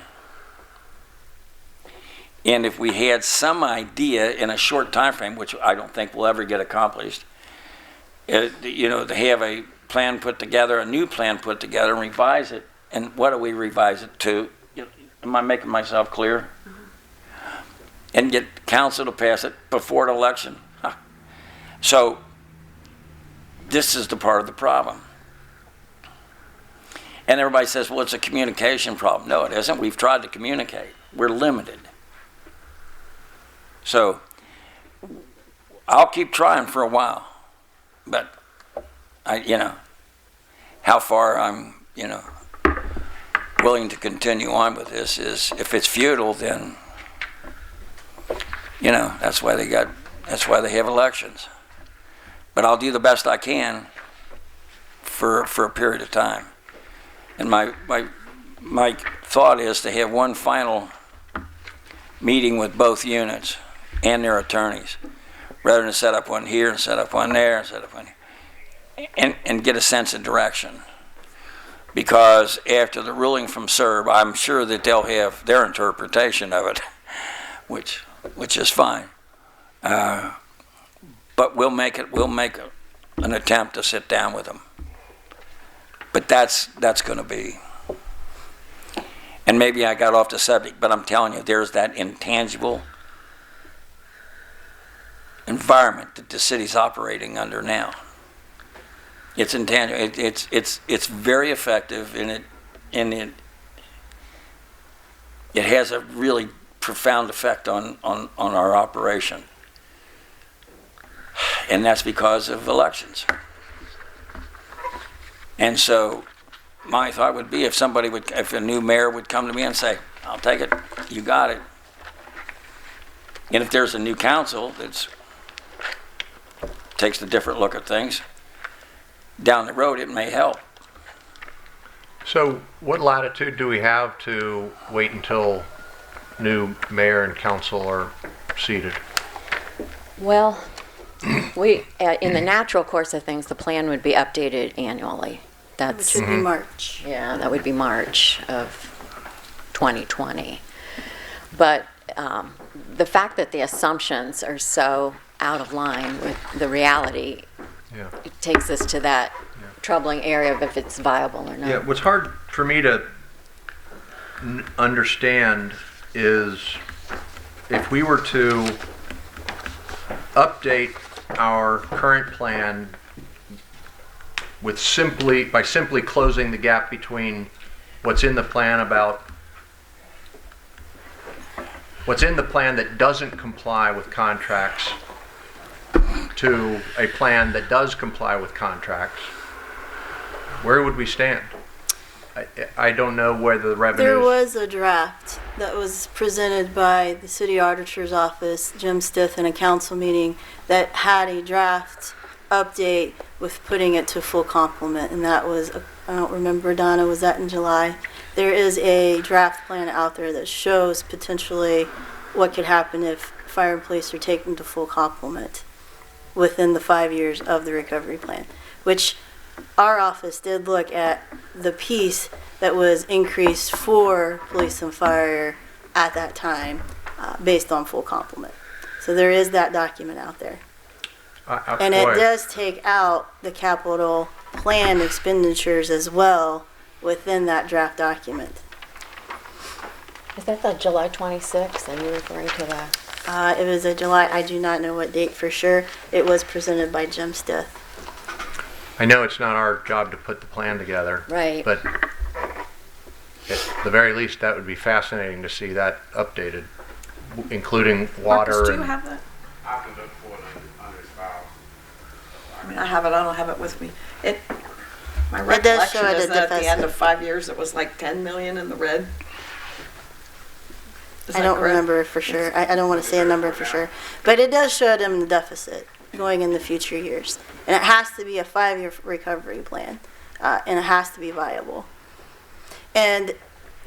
And if we had some idea in a short time frame, which I don't think will ever get accomplished, to have a plan put together, a new plan put together, and revise it. And what do we revise it to? Am I making myself clear? And get council to pass it before an election. So this is the part of the problem. And everybody says, well, it's a communication problem. No, it isn't. We've tried to communicate. We're limited. So I'll keep trying for a while. But how far I'm, willing to continue on with this is, if it's futile, then, that's why they have elections. But I'll do the best I can for a period of time. And my thought is to have one final meeting with both units and their attorneys, rather than set up one here and set up one there and set up one here, and get a sense of direction. Because after the ruling from SERB, I'm sure that they'll have their interpretation of it, which is fine. But we'll make an attempt to sit down with them. But that's going to be. And maybe I got off the subject, but I'm telling you, there's that intangible environment that the city's operating under now. It's intangible. It's very effective, and it has a really profound effect on our operation. And that's because of elections. And so my thought would be, if a new mayor would come to me and say, I'll take it, you got it. And if there's a new council that takes a different look at things, down the road it may help. So what latitude do we have to wait until new mayor and council are seated? Well, in the natural course of things, the plan would be updated annually. Which would be March. Yeah, that would be March of 2020. But the fact that the assumptions are so out of line with the reality, it takes us to that troubling area of if it's viable or not. Yeah, what's hard for me to understand is if we were to update our current plan by simply closing the gap between what's in the plan that doesn't comply with contracts to a plan that does comply with contracts, where would we stand? I don't know whether the revenues... There was a draft that was presented by the city auditor's office, Jim Stith, in a council meeting that had a draft update with putting it to full complement, and that was, I don't remember, Donna, was that in July? there is a draft plan out there that shows potentially what could happen if fire and police are taken to full complement within the 5 years of the recovery plan, which our office did look at the piece that was increased for police and fire at that time based on full complement. So there is that document out there. And it Boy, does take out the capital plan expenditures as well within that draft document. Is that the July 26th, and you're referring to that? It was a July, I do not know what date for sure. It was presented by Jim Stith. I know it's not our job to put the plan together. Right. But at the very least, that would be fascinating to see that updated, including water. Marcus, do you and- have that? I can look for it under his file. I mean, I have it, I don't have it with me. My does recollection show it is at that at the end deficit. of 5 years, it was like 10 million in the red. Is I that don't correct? remember for sure. I don't want to say a number for sure. But it does show them the deficit going in the future years. And it has to be a 5-year recovery plan. And it has to be viable. And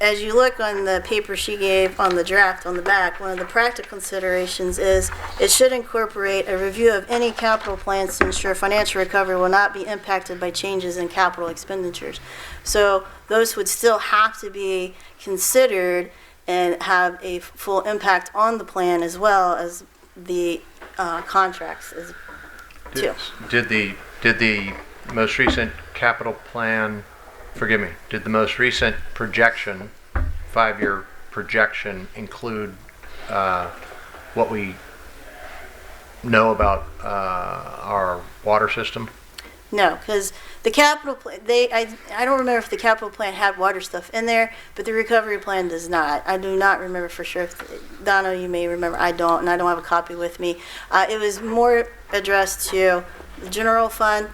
as you look on the paper she gave on the draft on the back, one of the practical considerations is it should incorporate a review of any capital plans to ensure financial recovery will not be impacted by changes in capital expenditures. So those would still have to be considered and have a full impact on the plan as well as the contracts as too. Did the most recent capital plan, forgive me, did the most recent projection, 5-year projection, include what we know about our water system? No, because the capital plan, I don't remember if the capital plan had water stuff in there, but the recovery plan does not. I do not remember for sure. Donna, you may remember. I don't, and I don't have a copy with me. It was more addressed to the general fund,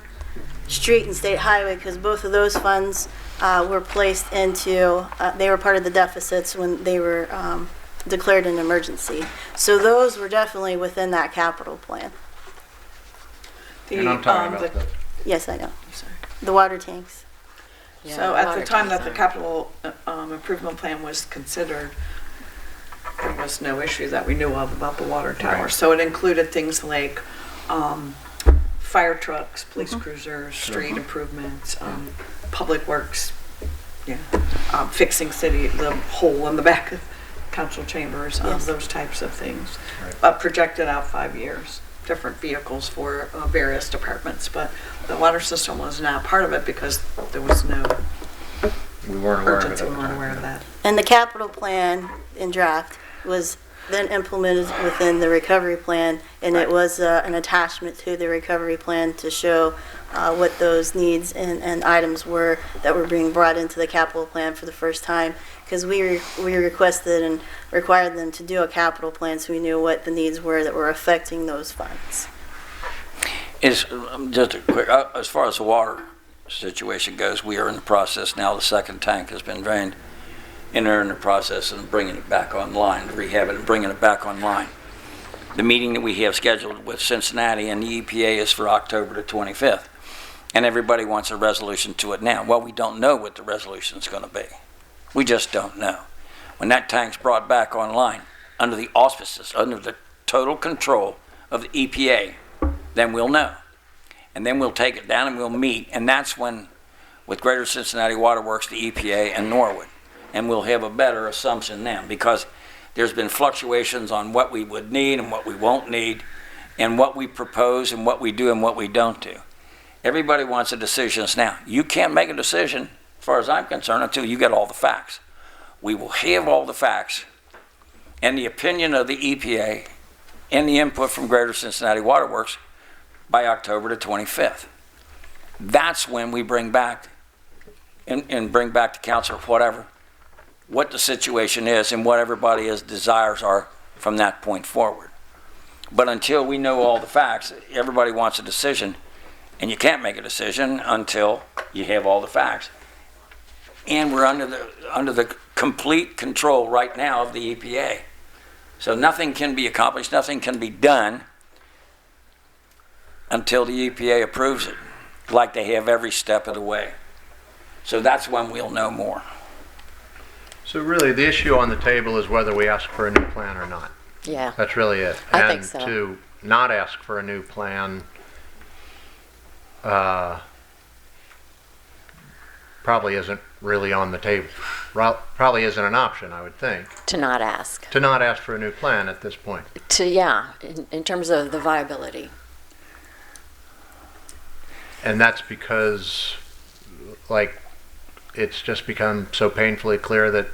street and state highway, because both of those funds were placed into, they were part of the deficits when they were declared an emergency. So those were definitely within that capital plan. And I'm talking about the Yes, I know. Sorry. The water tanks. Yeah, So at water the time that tanks the are- capital improvement plan was considered, there was no issue that we knew of about the water tower. Right. So it included things like fire trucks, police cruisers, street improvements, public works, fixing the hole in the back of council chambers, Yes. those types of things. Right. But projected out 5 years, different vehicles for various departments. But the water system was not part of it because there was no we weren't aware of it. urgency, at we the weren't time. aware of that. And the capital plan in draft was then implemented within the recovery plan, and it was an attachment to the recovery plan to show what those needs and items were that were being brought into the capital plan for the first time, because we requested and required them to do a capital plan so we knew what the needs were that were affecting those funds. Is, just a quick, as far as the water situation goes, we are in the process now, the second tank has been drained, and they're in the process of bringing it back online, rehab it and bringing it back online. The meeting that we have scheduled with Cincinnati and the EPA is for October the 25th, and everybody wants a resolution to it now. Well, we don't know what the resolution is going to be. We just don't know. When that tank's brought back online, under the auspices, under the total control of the EPA, then we'll know. And then we'll take it down and we'll meet, and that's when, with Greater Cincinnati Water Works, the EPA, and Norwood, and we'll have a better assumption then, because there's been fluctuations on what we would need and what we won't need, and what we propose and what we do and what we don't do. Everybody wants the decisions now. You can't make a decision, as far as I'm concerned, until you get all the facts. We will have all the facts and the opinion of the EPA and the input from Greater Cincinnati Water Works by October the 25th. That's when we bring back and bring back to council whatever, what the situation is and what everybody's desires are from that point forward. But until we know all the facts, everybody wants a decision, and you can't make a decision until you have all the facts. And we're under the complete control right now of the EPA. So nothing can be accomplished, nothing can be done until the EPA approves it, like they have every step of the way. So that's when we'll know more. So really, the issue on the table is whether we ask for a new plan or not. Yeah, That's really it. I think so. And to not ask for a new plan, probably isn't really on the table. Probably isn't an option, I would think, to not ask. to not ask for a new plan at this point. In terms of the viability. And that's because, like, it's just become so painfully clear that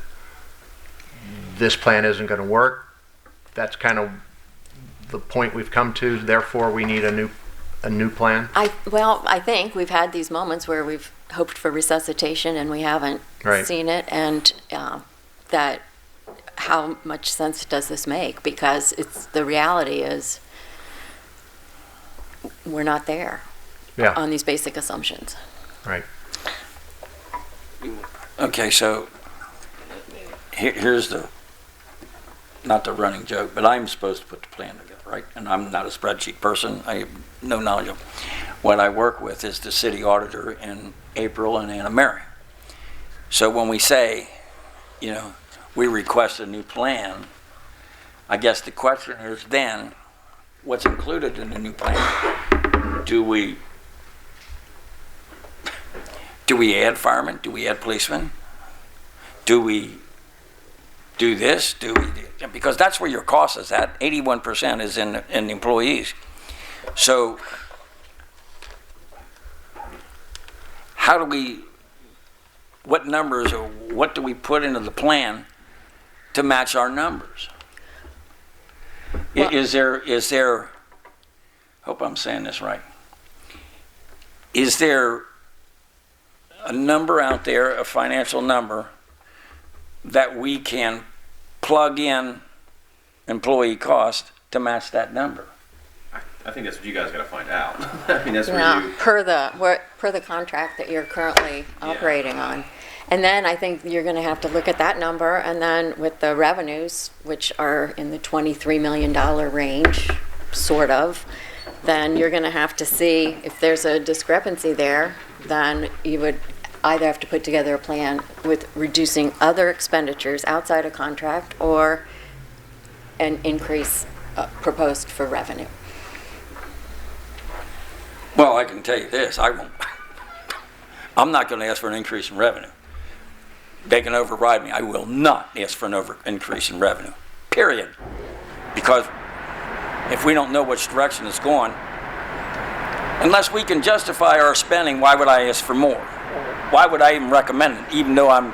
this plan isn't going to work. That's kind of the point we've come to. Therefore, we need a new plan. I think we've had these moments where we've hoped for resuscitation and we haven't Right. seen it, and that how much sense does this make? Because the reality is we're not there Yeah. on these basic assumptions. Right. Okay, so here's not the running joke, but I'm supposed to put the plan together, right? And I'm not a spreadsheet person. I have no knowledge of. What I work with is the city auditor and April and Anna Mary. So when we say, we request a new plan, I guess the question is then, what's included in the new plan? Do we add firemen? Do we add policemen? Do we do this? Because that's where your cost is at. 81% is in employees. So what numbers or what do we put into the plan to match our numbers? Well- Is there, hope I'm saying this right. Is there a number out there, a financial number, that we can plug in employee cost to match that number? I think that's what you guys gotta find out. I mean, that's where Yeah, you, per the contract that you're currently operating on. And then I think you're going to have to look at that number, and then with the revenues, which are in the $23 million range, sort of, then you're going to have to see if there's a discrepancy there, then you would either have to put together a plan with reducing other expenditures outside a contract or an increase proposed for revenue. Well, I can tell you this, I'm not going to ask for an increase in revenue. They can override me. I will not ask for an increase in revenue, period. Because if we don't know which direction it's going, unless we can justify our spending, why would I ask for more? Why would I even recommend it, even though I'm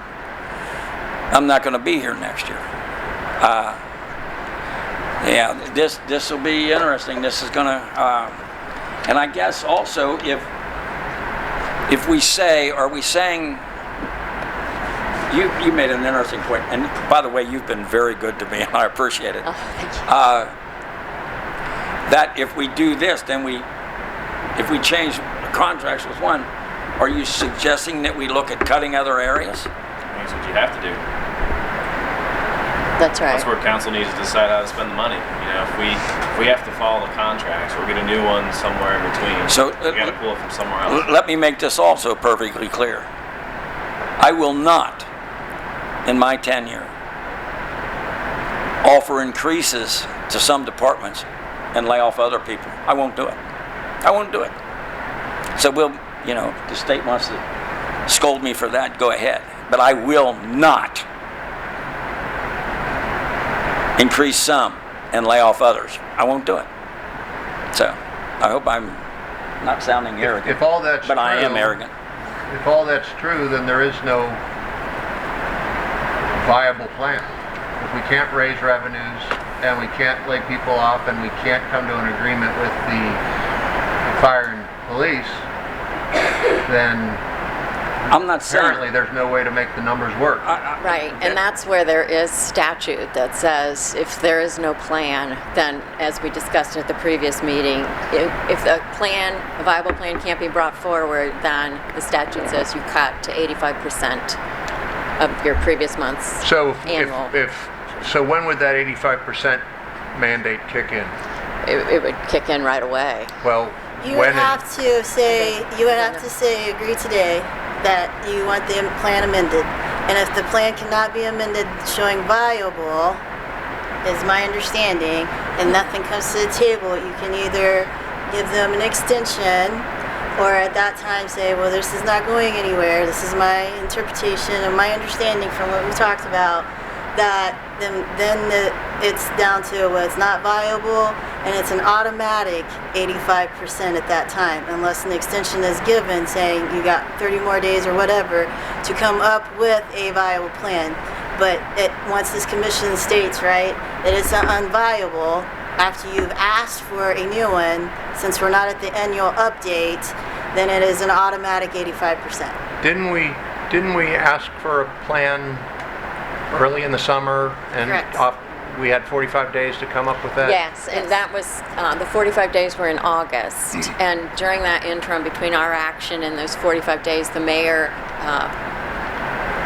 not going to be here next year? This will be interesting. This is going to, and I guess also if we say, are we saying? You made an interesting point, and by the way, you've been very good to me, and I appreciate it. Oh, thank you. That if we do this, then if we change contracts with one, are you suggesting that we look at cutting other areas? that's what you have to do. That's right. That's where council needs to decide how to spend the money. If we have to follow the contracts or get a new one somewhere in between, So, we gotta pull it from somewhere else. Let me make this also perfectly clear. I will not, in my tenure, offer increases to some departments and lay off other people. I won't do it. I won't do it. So the state wants to scold me for that, go ahead. But I will not increase some and lay off others. I won't do it. So I hope I'm not sounding arrogant. If all that's but I am true- arrogant. If all that's true, then there is no viable plan. If we can't raise revenues and we can't lay people off and we can't come to an agreement with the fire and police, then I'm not saying. apparently there's no way to make the numbers work. Right, and that's where there is statute that says if there is no plan, then, as we discussed at the previous meeting, if a viable plan can't be brought forward, then the statute says you cut to 85% of your previous month's So annual. so when would that 85% mandate kick in? It would kick in right away. Well, You would have to say, agree today that you want the plan amended. And if the plan cannot be amended showing viable, is my understanding, and nothing comes to the table, you can either give them an extension or at that time say, well, this is not going anywhere. This is my interpretation and my understanding from what we talked about, that it's down to, well, it's not viable, and it's an automatic 85% at that time, unless an extension is given saying you got 30 more days or whatever to come up with a viable plan. But once this commission states, right, that it's unviable after you've asked for a new one, since we're not at the annual update, then it is an automatic 85%. Didn't we ask for a plan early in the summer, and Correct. we had 45 days to come up with that? Yes, and that was, the 45 days were in August. And during that interim, between our action and those 45 days, the mayor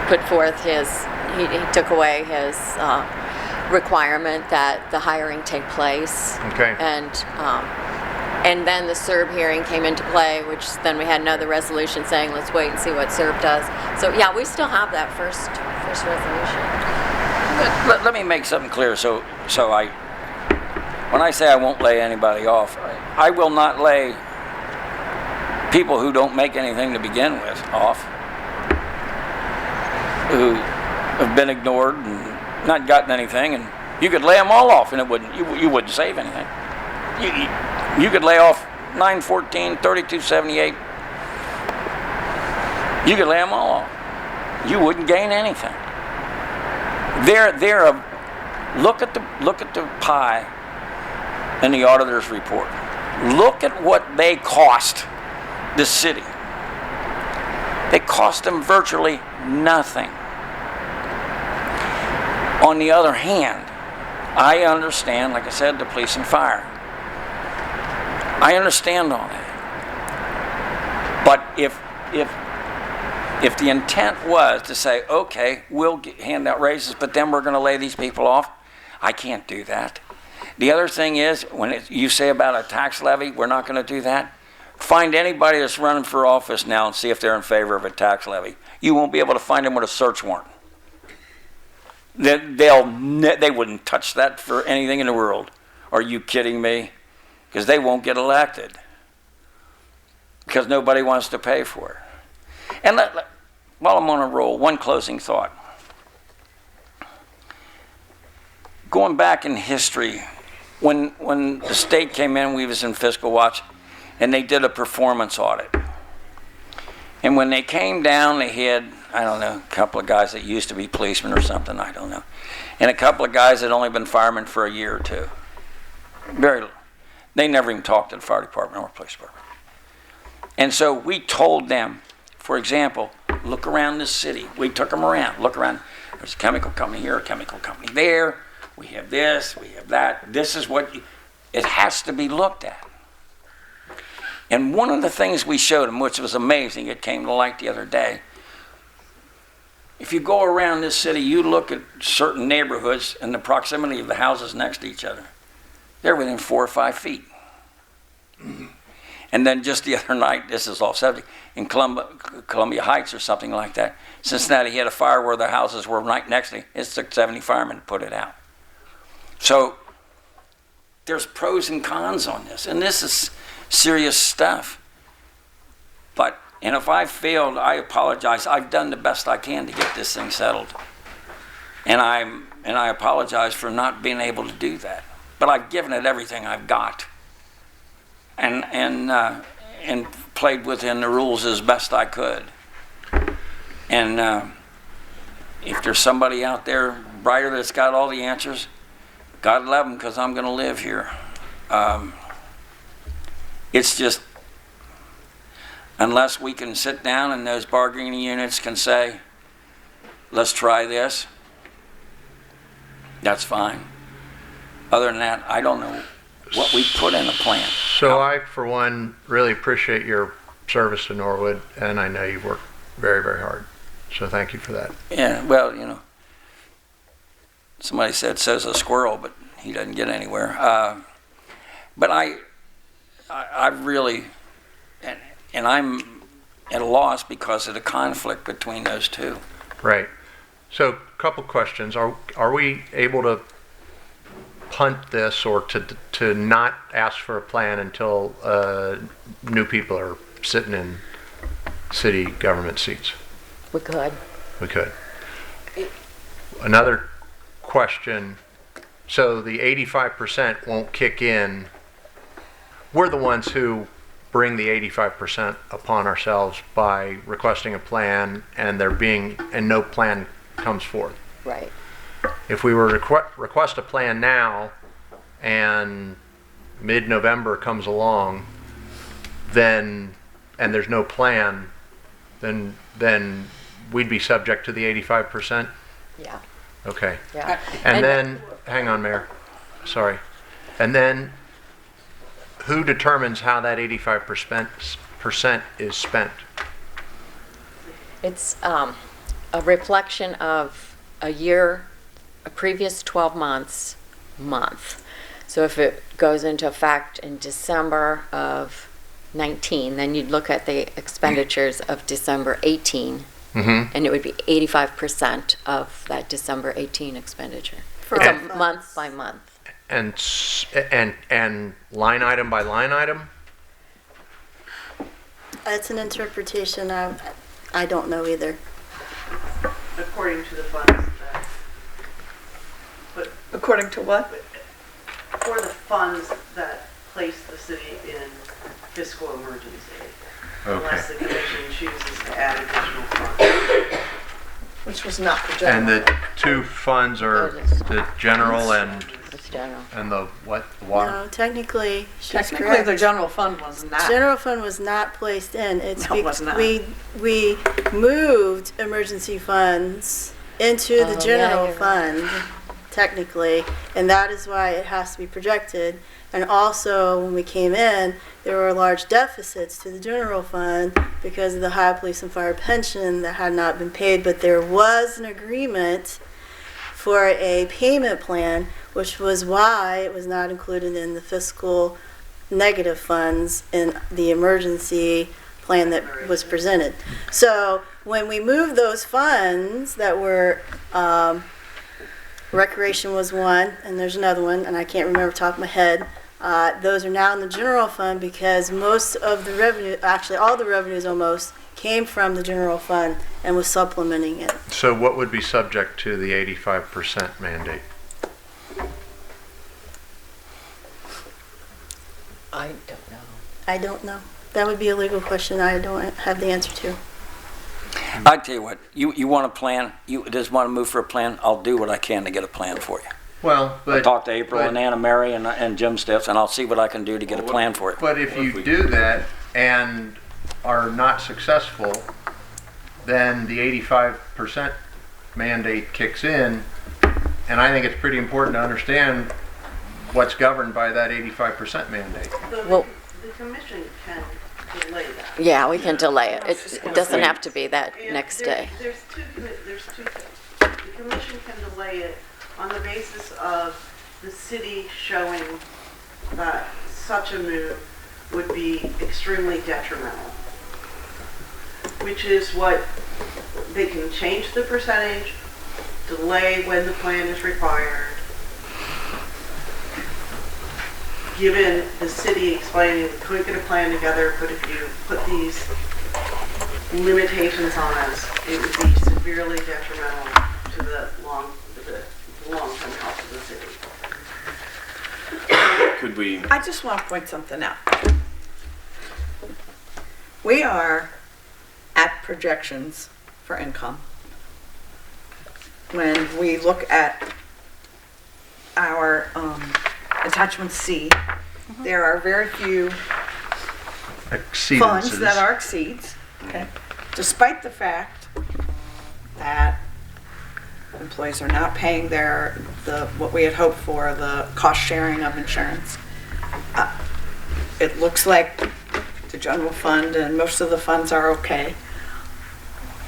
put forth he took away his requirement that the hiring take place. Okay. And then the SERB hearing came into play, which then we had another resolution saying, let's wait and see what SERB does. So yeah, we still have that first resolution. Let me make something clear. When I say I won't lay anybody off, I will not lay people who don't make anything to begin with off, who have been ignored and not gotten anything, and you could lay them all off and you wouldn't save anything. You could lay off 914, 3278. You could lay them all off. You wouldn't gain anything. Look at the pie in the auditor's report. Look at what they cost the city. They cost them virtually nothing. On the other hand, I understand, like I said, the police and fire. I understand all that. But if the intent was to say, okay, we'll hand out raises, but then we're going to lay these people off, I can't do that. The other thing is, when you say about a tax levy, we're not going to do that. Find anybody that's running for office now and see if they're in favor of a tax levy. You won't be able to find them with a search warrant. They wouldn't touch that for anything in the world. Are you kidding me? Because they won't get elected. Because nobody wants to pay for it. And while I'm on a roll, one closing thought. Going back in history, when the state came in, we was in fiscal watch, and they did a performance audit. And when they came down, they had, I don't know, a couple of guys that used to be policemen or something, I don't know. And a couple of guys that had only been firemen for a year or two. They never even talked to the fire department or police department. And so we told them, for example, look around this city. We took them around, look around. There's a chemical company here, a chemical company there. We have this, we have that. This is what, it has to be looked at. And one of the things we showed them, which was amazing, it came to light the other day. If you go around this city, you look at certain neighborhoods and the proximity of the houses next to each other. They're within 4 or 5 feet. And then just the other night, this is off subject, in Columbia Heights or something like that, Cincinnati had a fire where the houses were right next to it. It took 70 firemen to put it out. So there's pros and cons on this, and this is serious stuff. And if I failed, I apologize. I've done the best I can to get this thing settled. And I apologize for not being able to do that. But I've given it everything I've got. And played within the rules as best I could. And if there's somebody out there brighter that's got all the answers, God love them, because I'm going to live here. It's just, unless we can sit down and those bargaining units can say, let's try this, that's fine. Other than that, I don't know what we put in a plan. So I, for one, really appreciate your service to Norwood, and I know you've worked very, very hard. So thank you for that. Yeah, well, you know, somebody said so's a squirrel, but he doesn't get anywhere. But I really, and I'm at a loss because of the conflict between those two. Right. So, couple questions. Are we able to punt this or to not ask for a plan until new people are sitting in city government seats? We could. We could. Another question. So the 85% won't kick in. We're the ones who bring the 85% upon ourselves by requesting a plan and no plan comes forth. Right. If we were to request a plan now and mid-November comes along, and there's no plan, then we'd be subject to the 85%? Yeah. Okay. Yeah. And then, hang on, Mayor, sorry. And then, who determines how that 85% is spent? It's a reflection of a previous 12 months, month. So if it goes into effect in December of 19, then you'd look at the expenditures of December 18, and it would be 85% of that December 18 expenditure. It's a month by month. And line item by line item? It's an interpretation. I don't know either. According to the funds that, but According to what? for the funds that place the city in fiscal emergency. Unless the commission chooses to add additional funds. Which was not the general. And the two funds are the general and It's general. the what? The water? No, technically, she's Technically, correct. the general fund was not. General fund was not placed in. It's No, it was not. we moved emergency funds into the Oh, general yeah, you're right. fund, technically, and that is why it has to be projected. And also, when we came in, there were large deficits to the general fund because of the high police and fire pension that had not been paid, but there was an agreement for a payment plan, which was why it was not included in the fiscal negative funds in the emergency plan that was presented. So when we moved those funds that were, recreation was one, and there's another one, and I can't remember off the top of my head. Those are now in the general fund because most of the revenue, actually all the revenues almost, came from the general fund and was supplementing it. So what would be subject to the 85% mandate? I don't know. I don't know. That would be a legal question I don't have the answer to. I tell you what, you want a plan, you just want to move for a plan, I'll do what I can to get a plan for you. Well, I'll talk to April and Anna Mary and Jim Stiffs, and I'll see what I can do to get a plan for you. But if you do that and are not successful, then the 85% mandate kicks in, and I think it's pretty important to understand what's governed by that 85% mandate. Well- The commission can delay that. Yeah, we can delay it. It doesn't have to be that And next there- day. There's two things. The commission can delay it on the basis of the city showing that such a move would be extremely detrimental, which is what they can change the percentage, delay when the plan is required, given the city explaining we couldn't get a plan together, but if you put these limitations on us, it would be severely detrimental to the long-term health of the city. Could we, I just want to point something out. We are at projections for income. When we look at our attachment C, there are very few funds that are exceeds, okay? Despite the fact that employees are not paying what we had hoped for, the cost sharing of insurance. It looks like the general fund and most of the funds are okay.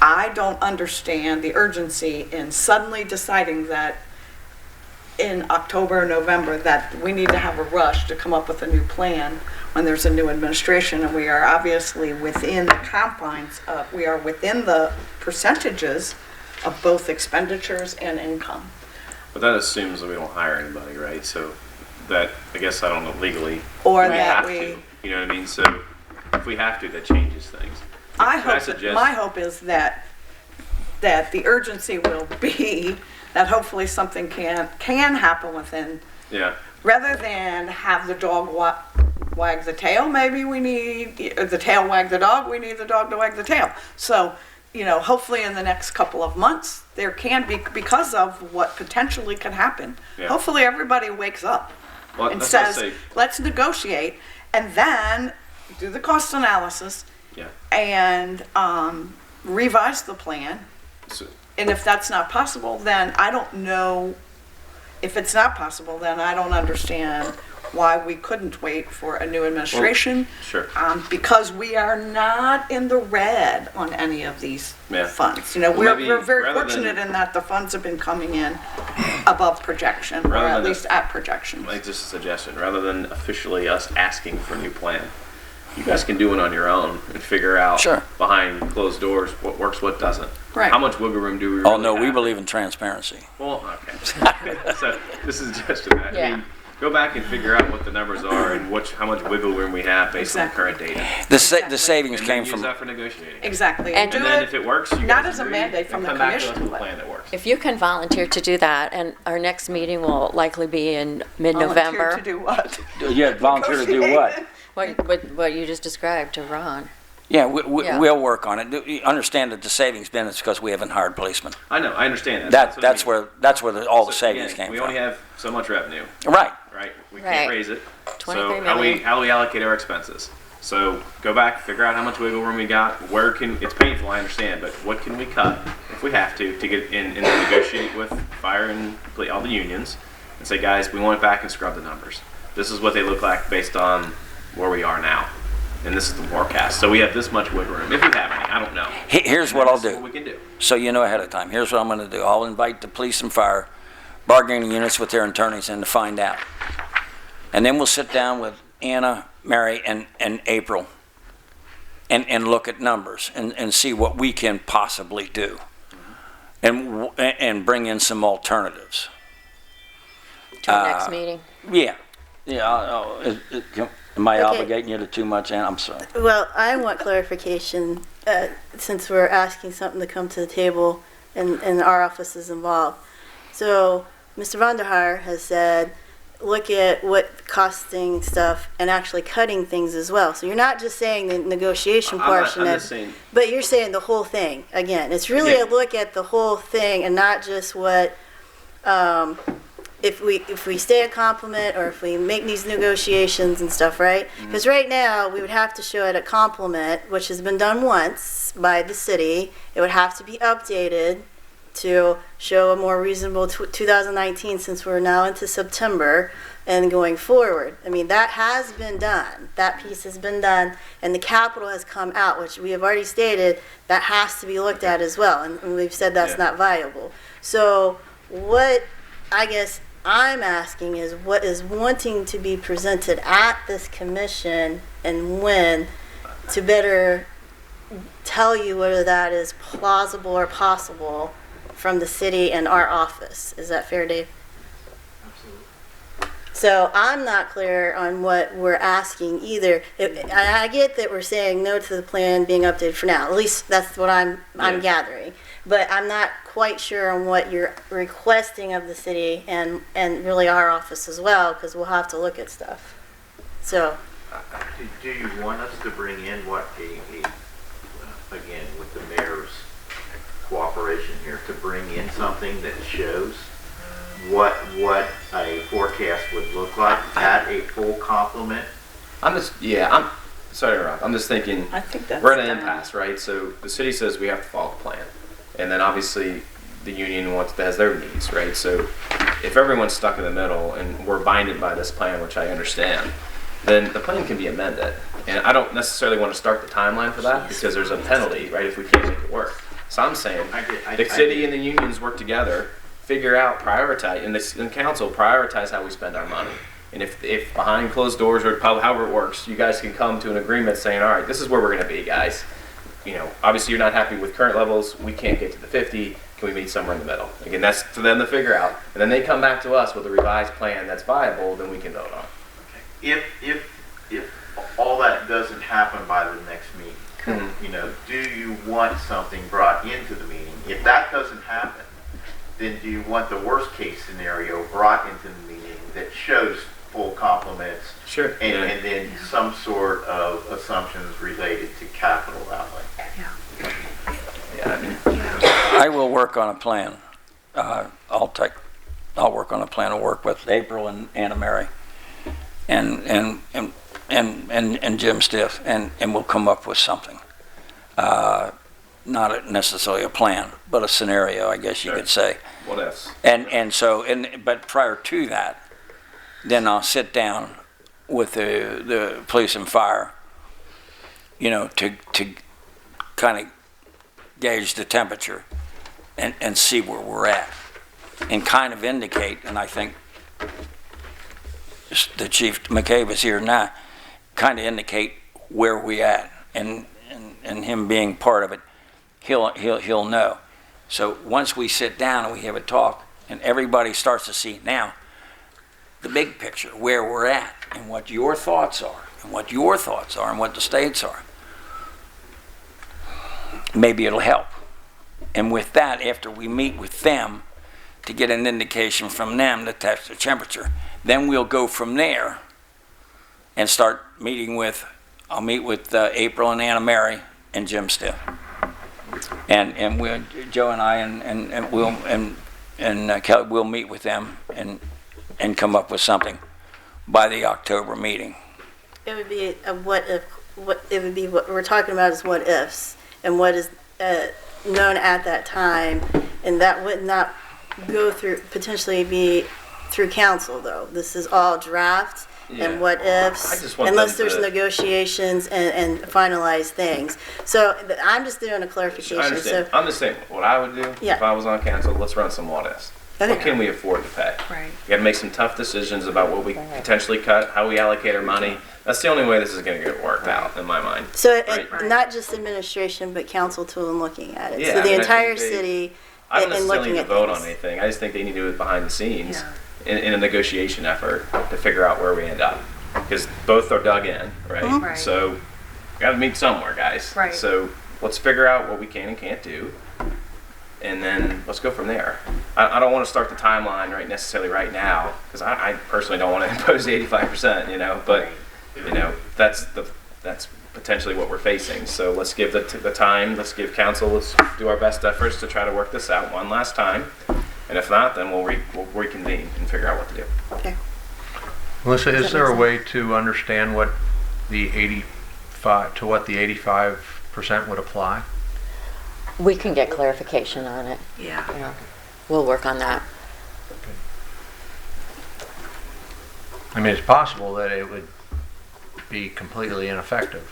I don't understand the urgency in suddenly deciding that in October or November that we need to have a rush to come up with a new plan when there's a new administration, and we are obviously within the confines of, we are within the percentages of both expenditures and income. But that assumes that we don't hire anybody, right? So that, I guess, I don't know legally. Or we that have we- to, you know what I mean? So if we have to, that changes things. I Can I hope, suggest- my hope is that the urgency will be that hopefully something can happen within, Yeah, rather than have the dog wag the tail, maybe we need, the tail wag the dog, we need the dog to wag the tail. So, you know, hopefully in the next couple of months, there can be, because of what potentially can happen, Yeah. hopefully everybody wakes up well, and that's what I says, say. let's negotiate, and then do the cost analysis Yeah. and revise the plan. So, And if that's not possible, then I don't know, if it's not possible, then I don't understand why we couldn't wait for a new administration. sure. Because we are not in the red on any of these Yeah. funds. You know, Well, we're maybe very rather than- fortunate in that the funds have been coming in above projection, or Rather at than least at projection. Like just a suggestion, rather than officially us asking for a new plan, you guys can do it on your own and figure out Sure. behind closed doors what works, what doesn't. Right. How much wiggle room do we? Oh, really no, we have? believe in transparency. Well, okay. So this is just a matter. I Yeah. mean, go back and figure out what the numbers are and how much wiggle room we have based on the current data. The savings And came then use from, that for negotiating. Exactly. And do And then it- if it works, you not guys as a agree, mandate then from the come back to us commission, with a but- plan that works. If you can volunteer to do that, and our next meeting will likely be in mid-November. Volunteer to do what? yeah, volunteer to do what? What you just described to Ron. Yeah, Yeah. we'll work on it. You understand that the savings been is because we haven't hired policemen. I know, I understand that. That's what I mean. where all the So, savings again, came we from. only have so much revenue, Right. right? We Right. can't raise it. 23 So million. how do we allocate our expenses? So go back, figure out how much wiggle room we got. It's painful, I understand, but what can we cut if we have to get in and then negotiate with fire and all the unions and say, guys, we want it back and scrub the numbers. This is what they look like based on where we are now. And this is the forecast. So we have this much wiggle room. If we have any, I don't know. Here's what I'll This is what do, we can do. so you know ahead of time. Here's what I'm gonna do. I'll invite the police and fire bargaining units with their attorneys in to find out. And then we'll sit down with Anna, Mary, and April and look at numbers and see what we can possibly do. And bring in some alternatives. To our next meeting. Yeah, am I Okay. obligating you to too much, Ann? I'm sorry. Well, I want clarification, since we're asking something to come to the table and our office is involved. So, Mr. Vonderhaar has said, look at what costing stuff and actually cutting things as well. So you're not just saying the negotiation portion I'm of, just saying, but you're saying the whole thing. Again, it's really Yeah. a look at the whole thing and not just what, if we stay a compliment or if we make these negotiations and stuff, right? Because right now, we would have to show it a compliment, which has been done once by the city. It would have to be updated to show a more reasonable 2019, since we're now into September and going forward. I mean, that has been done. That piece has been done, and the capital has come out, which we have already stated that has to be looked at as well, and we've said that's Yeah. not viable. So what I guess I'm asking is, what is wanting to be presented at this commission and when, to better tell you whether that is plausible or possible from the city and our office. Is that fair, Dave? So I'm not clear on what we're asking either. I get that we're saying no to the plan being updated for now. At least that's what I'm Yeah. gathering. But I'm not quite sure on what you're requesting of the city and really our office as well, because we'll have to look at stuff. So, Do you want us to bring in again, with the mayor's cooperation here, to bring in something that shows what a forecast would look like at a full complement? I'm sorry, Rob. I'm just thinking, I think that's we're in an done. impasse, right? So the city says we have to follow the plan. And then obviously the union has their needs, right? So if everyone's stuck in the middle and we're binded by this plan, which I understand, then the plan can be amended. And I don't necessarily want to start the timeline for that because there's a penalty, right, if we can't make it work. So I'm saying the city and the unions work together, figure out, prioritize, and council prioritize how we spend our money. And if behind closed doors or however it works, you guys can come to an agreement saying, all right, this is where we're going to be, guys. You know, obviously you're not happy with current levels. We can't get to the 50. can we meet somewhere in the middle? Again, that's for them to figure out, and then they come back to us with a revised plan that's viable, then we can vote on it. If all that doesn't happen by the next meeting, you know, do you want something brought into the meeting? If that doesn't happen, then do you want the worst case scenario brought into the meeting that shows full complements? Sure. And then some sort of assumptions related to capital outlay? Yeah, I mean, I will work on a plan. I'll work on a plan to work with April and Anna Mary and Jim Stiff, and we'll come up with something. Not necessarily a plan, but a scenario, I guess you Sure. could say. what else? But prior to that, then I'll sit down with the police and fire, you know, to kind of gauge the temperature and see where we're at, and kind of indicate, and I think the Chief McCabe is here now, kind of indicate where we at, and him being part of it, he'll know. So once we sit down and we have a talk, and everybody starts to see now the big picture, where we're at, and what your thoughts are, and what the states are, maybe it'll help. And with that, after we meet with them to get an indication from them to test the temperature, then we'll go from there and start meeting with, I'll meet with April and Anna Mary and Jim Still. And we'll, Joe and I and Kelly, we'll meet with them and come up with something by the October meeting. It would be a what if, what we're talking about is what ifs, and what is known at that time, and that would not go through, potentially be through council though. This is all draft and what I ifs, just want unless them there's to- negotiations and finalized things. So I'm just doing a I clarification. understand. So I'm just saying, what I would do Yeah. if I was on council, let's run some what ifs. What Okay. can we afford to pay? Right. We got to make some tough decisions about what we potentially cut, how we allocate our money. That's the only way this is going to get worked out, in my mind. So Right. not just administration, but council too, and looking at it. Yeah, So I the mean, I entire think they- city I don't and necessarily looking need at to vote things. on anything. I just think they need to do it behind the scenes in a negotiation effort to figure out where we end up. Because both are dug in, right? Mhm. Right. So, got to meet somewhere, guys. Right. So, let's figure out what we can and can't do. And then let's go from there. I don't want to start the timeline necessarily right now, because I personally don't want to impose the 85%, you know, but, you know, that's potentially what we're facing. So let's give the time, let's give council, let's do our best efforts to try to work this out one last time. And if not, then we'll reconvene and figure out what to do. Okay. Melissa, is there a way to understand what the 85% would apply? We can get clarification on it. Yeah. Yeah. We'll work on that. I mean, it's possible that it would be completely ineffective.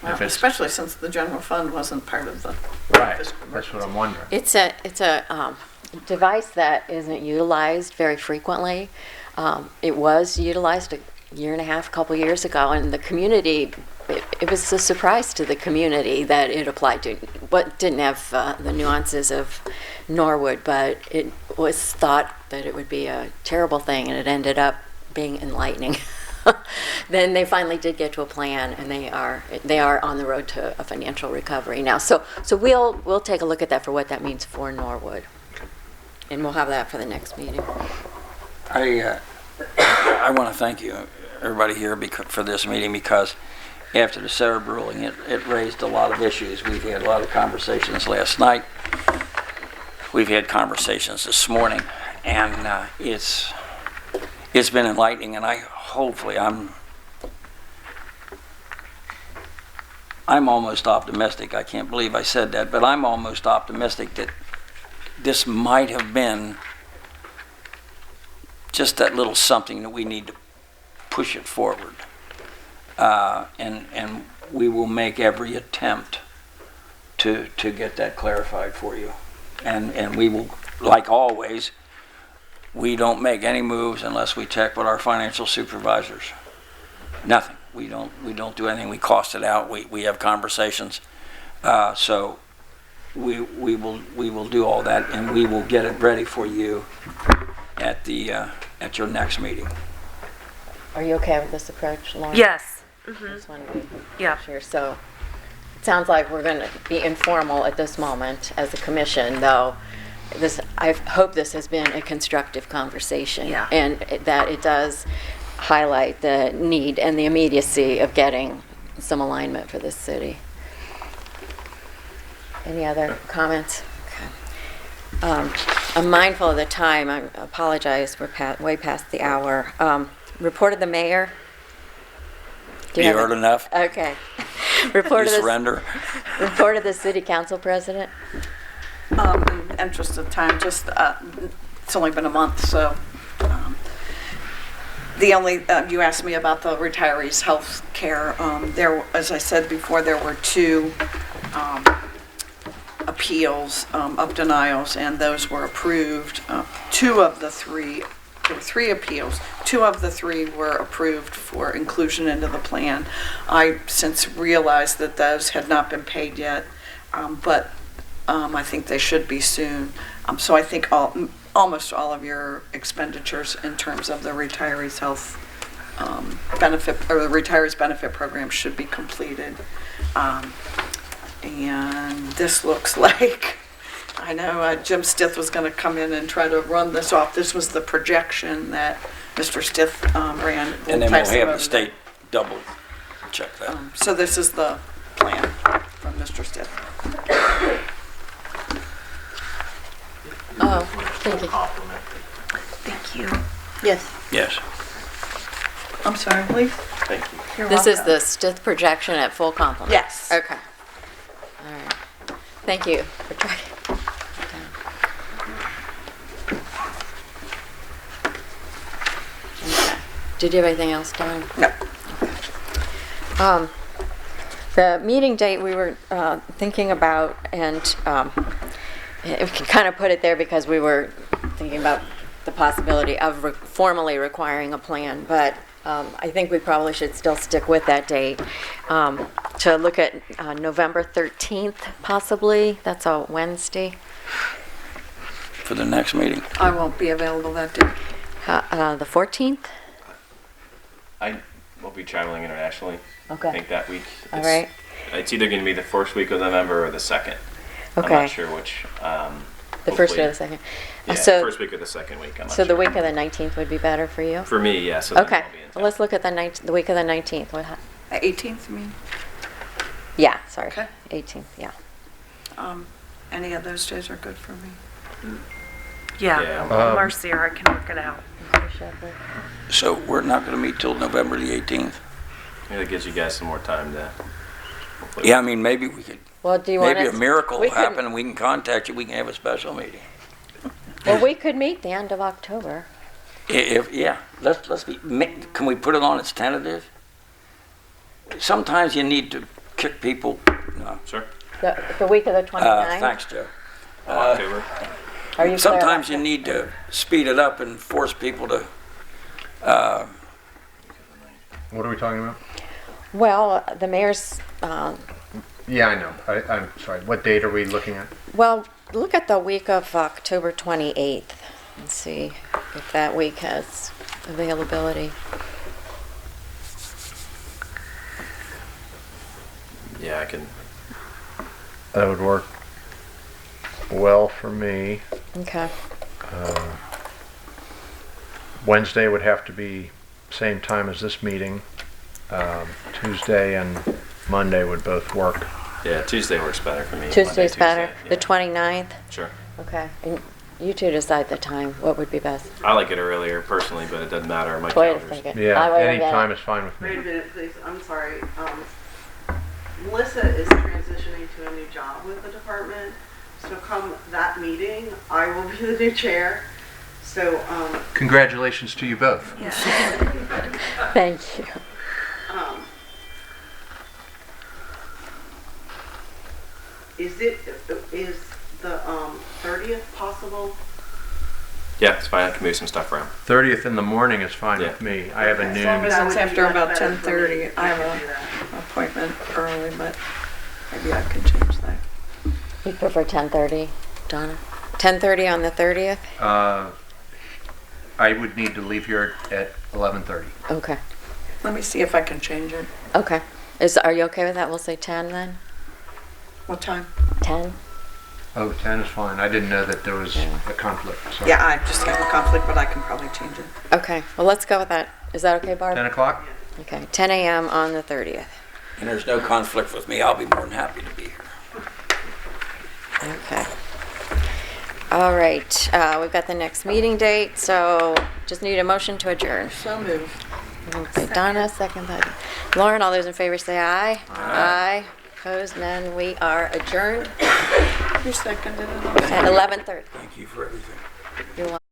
Well, If it's- especially since the general fund wasn't part of the Right, fiscal that's what emergency. I'm wondering. It's a device that isn't utilized very frequently. It was utilized a year and a half, a couple years ago, and the community, it was a surprise to the community that it applied to. What didn't have the nuances of Norwood, but it was thought that it would be a terrible thing, and it ended up being enlightening. Then they finally did get to a plan, and they are on the road to a financial recovery now. So we'll take a look at that for what that means for Norwood, and we'll have that for the next meeting. I want to thank you, everybody here, for this meeting, because after the CERB ruling, it raised a lot of issues. We've had a lot of conversations last night. We've had conversations this morning, and it's been enlightening, and I'm almost optimistic. I can't believe I said that, but I'm almost optimistic that this might have been just that little something that we need to push it forward. And we will make every attempt to get that clarified for you. And we will, like always, we don't make any moves unless we check with our financial supervisors. Nothing. We don't do anything. We cost it out. We have conversations. So we will do all that, and we will get it ready for you at at your next meeting. Are you okay with this approach, Lauren? Yes. Just wanted to be Yeah. sure. So it sounds like we're going to be informal at this moment as a commission, though. I hope this has been a constructive conversation, Yeah. and that it does highlight the need and the immediacy of getting some alignment for this city. Any other comments? Okay. I'm mindful of the time. I apologize. We're way past the hour. Report of the mayor. Do You have heard it? enough? Okay. Report You of the surrender? report of the city council president. In the interest of time, just, it's only been a month, so, the only, you asked me about the retirees' health care. There, as I said before, there were two appeals of denials, and those were approved. Two of the three, there were three appeals. Two of the three were approved for inclusion into the plan. I since realized that those had not been paid yet, but I think they should be soon. So I think almost all of your expenditures in terms of the retirees' health benefit, or the retirees' benefit program should be completed. And this looks like, I know Jim Stith was going to come in and try to run this off. This was the projection that Mr. Stith ran. And then we'll have the state double check that. So this is the plan from Mr. Stith. Oh, thank you. Thank you. Yes. Yes. I'm sorry, please? Thank you. You're This is welcome. the Stith projection at full complement? Yes. Okay. All right. Thank you for tracking. Okay. Did you have anything else, Don? No. The meeting date we were thinking about, and we can kind of put it there because we were thinking about the possibility of formally requiring a plan, but I think we probably should still stick with that date to look at November 13th, possibly. That's a Wednesday. For the next meeting. I won't be available that day. The 14th? I will be traveling internationally. Okay. I think that week. All It's- right. It's either going to be the first week of November or the second. I'm Okay. not sure which. The first or hopefully- the second? Yeah, So- first week or the second week. I'm not So the sure. week of the 19th would be better for you? For me, yeah. So then Okay, I'll be in well, town. let's look at the week of the 19th. The 18th, I mean? Yeah, sorry, Okay. 18th, yeah. Any of those days are good for me. Yeah. Yeah. Marcy or I can work it out. So we're not going to meet till November the 18th? Yeah, that gives you guys some more time to. hopefully- Yeah, I mean, maybe we could, Well, do you want maybe us? a miracle we will could- happen and we can contact you, we can have a special meeting. Well, we could meet the end of October. Yeah, let's be, can we put it on as tentative? Sometimes you need to kick people, Sure. The week of the 29th? thanks, Joe. October. Are you clear Sometimes about you that? need to speed it up and force people to, What are we talking about? Well, the mayor's, Yeah, I know. I'm sorry. What date are we looking at? well, look at the week of October 28th and see if that week has availability. Yeah, I can. That would work well for me. Okay. Wednesday would have to be same time as this meeting. Tuesday and Monday would both work. Yeah, Tuesday works better for me. Tuesday's Monday, better, Tuesday, the yeah. 29th? Sure. Okay, and you two decide the time, what would be best? I like it earlier personally, but it doesn't matter. My Wait a calendar's. second. Yeah, I wait a any minute. time is fine with Wait a me. minute, please, I'm sorry. Melissa is transitioning to a new job with the department, so come that meeting, I will be the new chair. So, Congratulations to you both. Thank you. is the 30th possible? Yeah, it's fine. I can move some stuff around. 30th in the morning is fine Yeah. with me. I have a As long noon. as That it's would be after much about better for me. 10:30. I have can do an that. appointment early, but maybe I can change that. You prefer 10:30, Donna? 10:30 on the 30th? I would need to leave here at 11:30. Okay, Let me see if I can change it. okay. Are you okay with that? We'll say 10 then? What time? 10? Oh, 10 is fine. I didn't know that there was a conflict. So. Yeah, I just have a conflict, but I can probably change it. Okay, well, let's go with that. Is that okay, Barb? 10 o'clock? Okay, 10 a.m. on the 30th. And there's no conflict with me. I'll be more than happy to be here. Okay. All right, we've got the next meeting date, so just need a motion to adjourn. So moved. Okay, Donna, second by Lauren. All those in favor say aye. Aye. Opposed, none. We are adjourned You seconded it? at 11:30. Thank you for everything. You're welcome.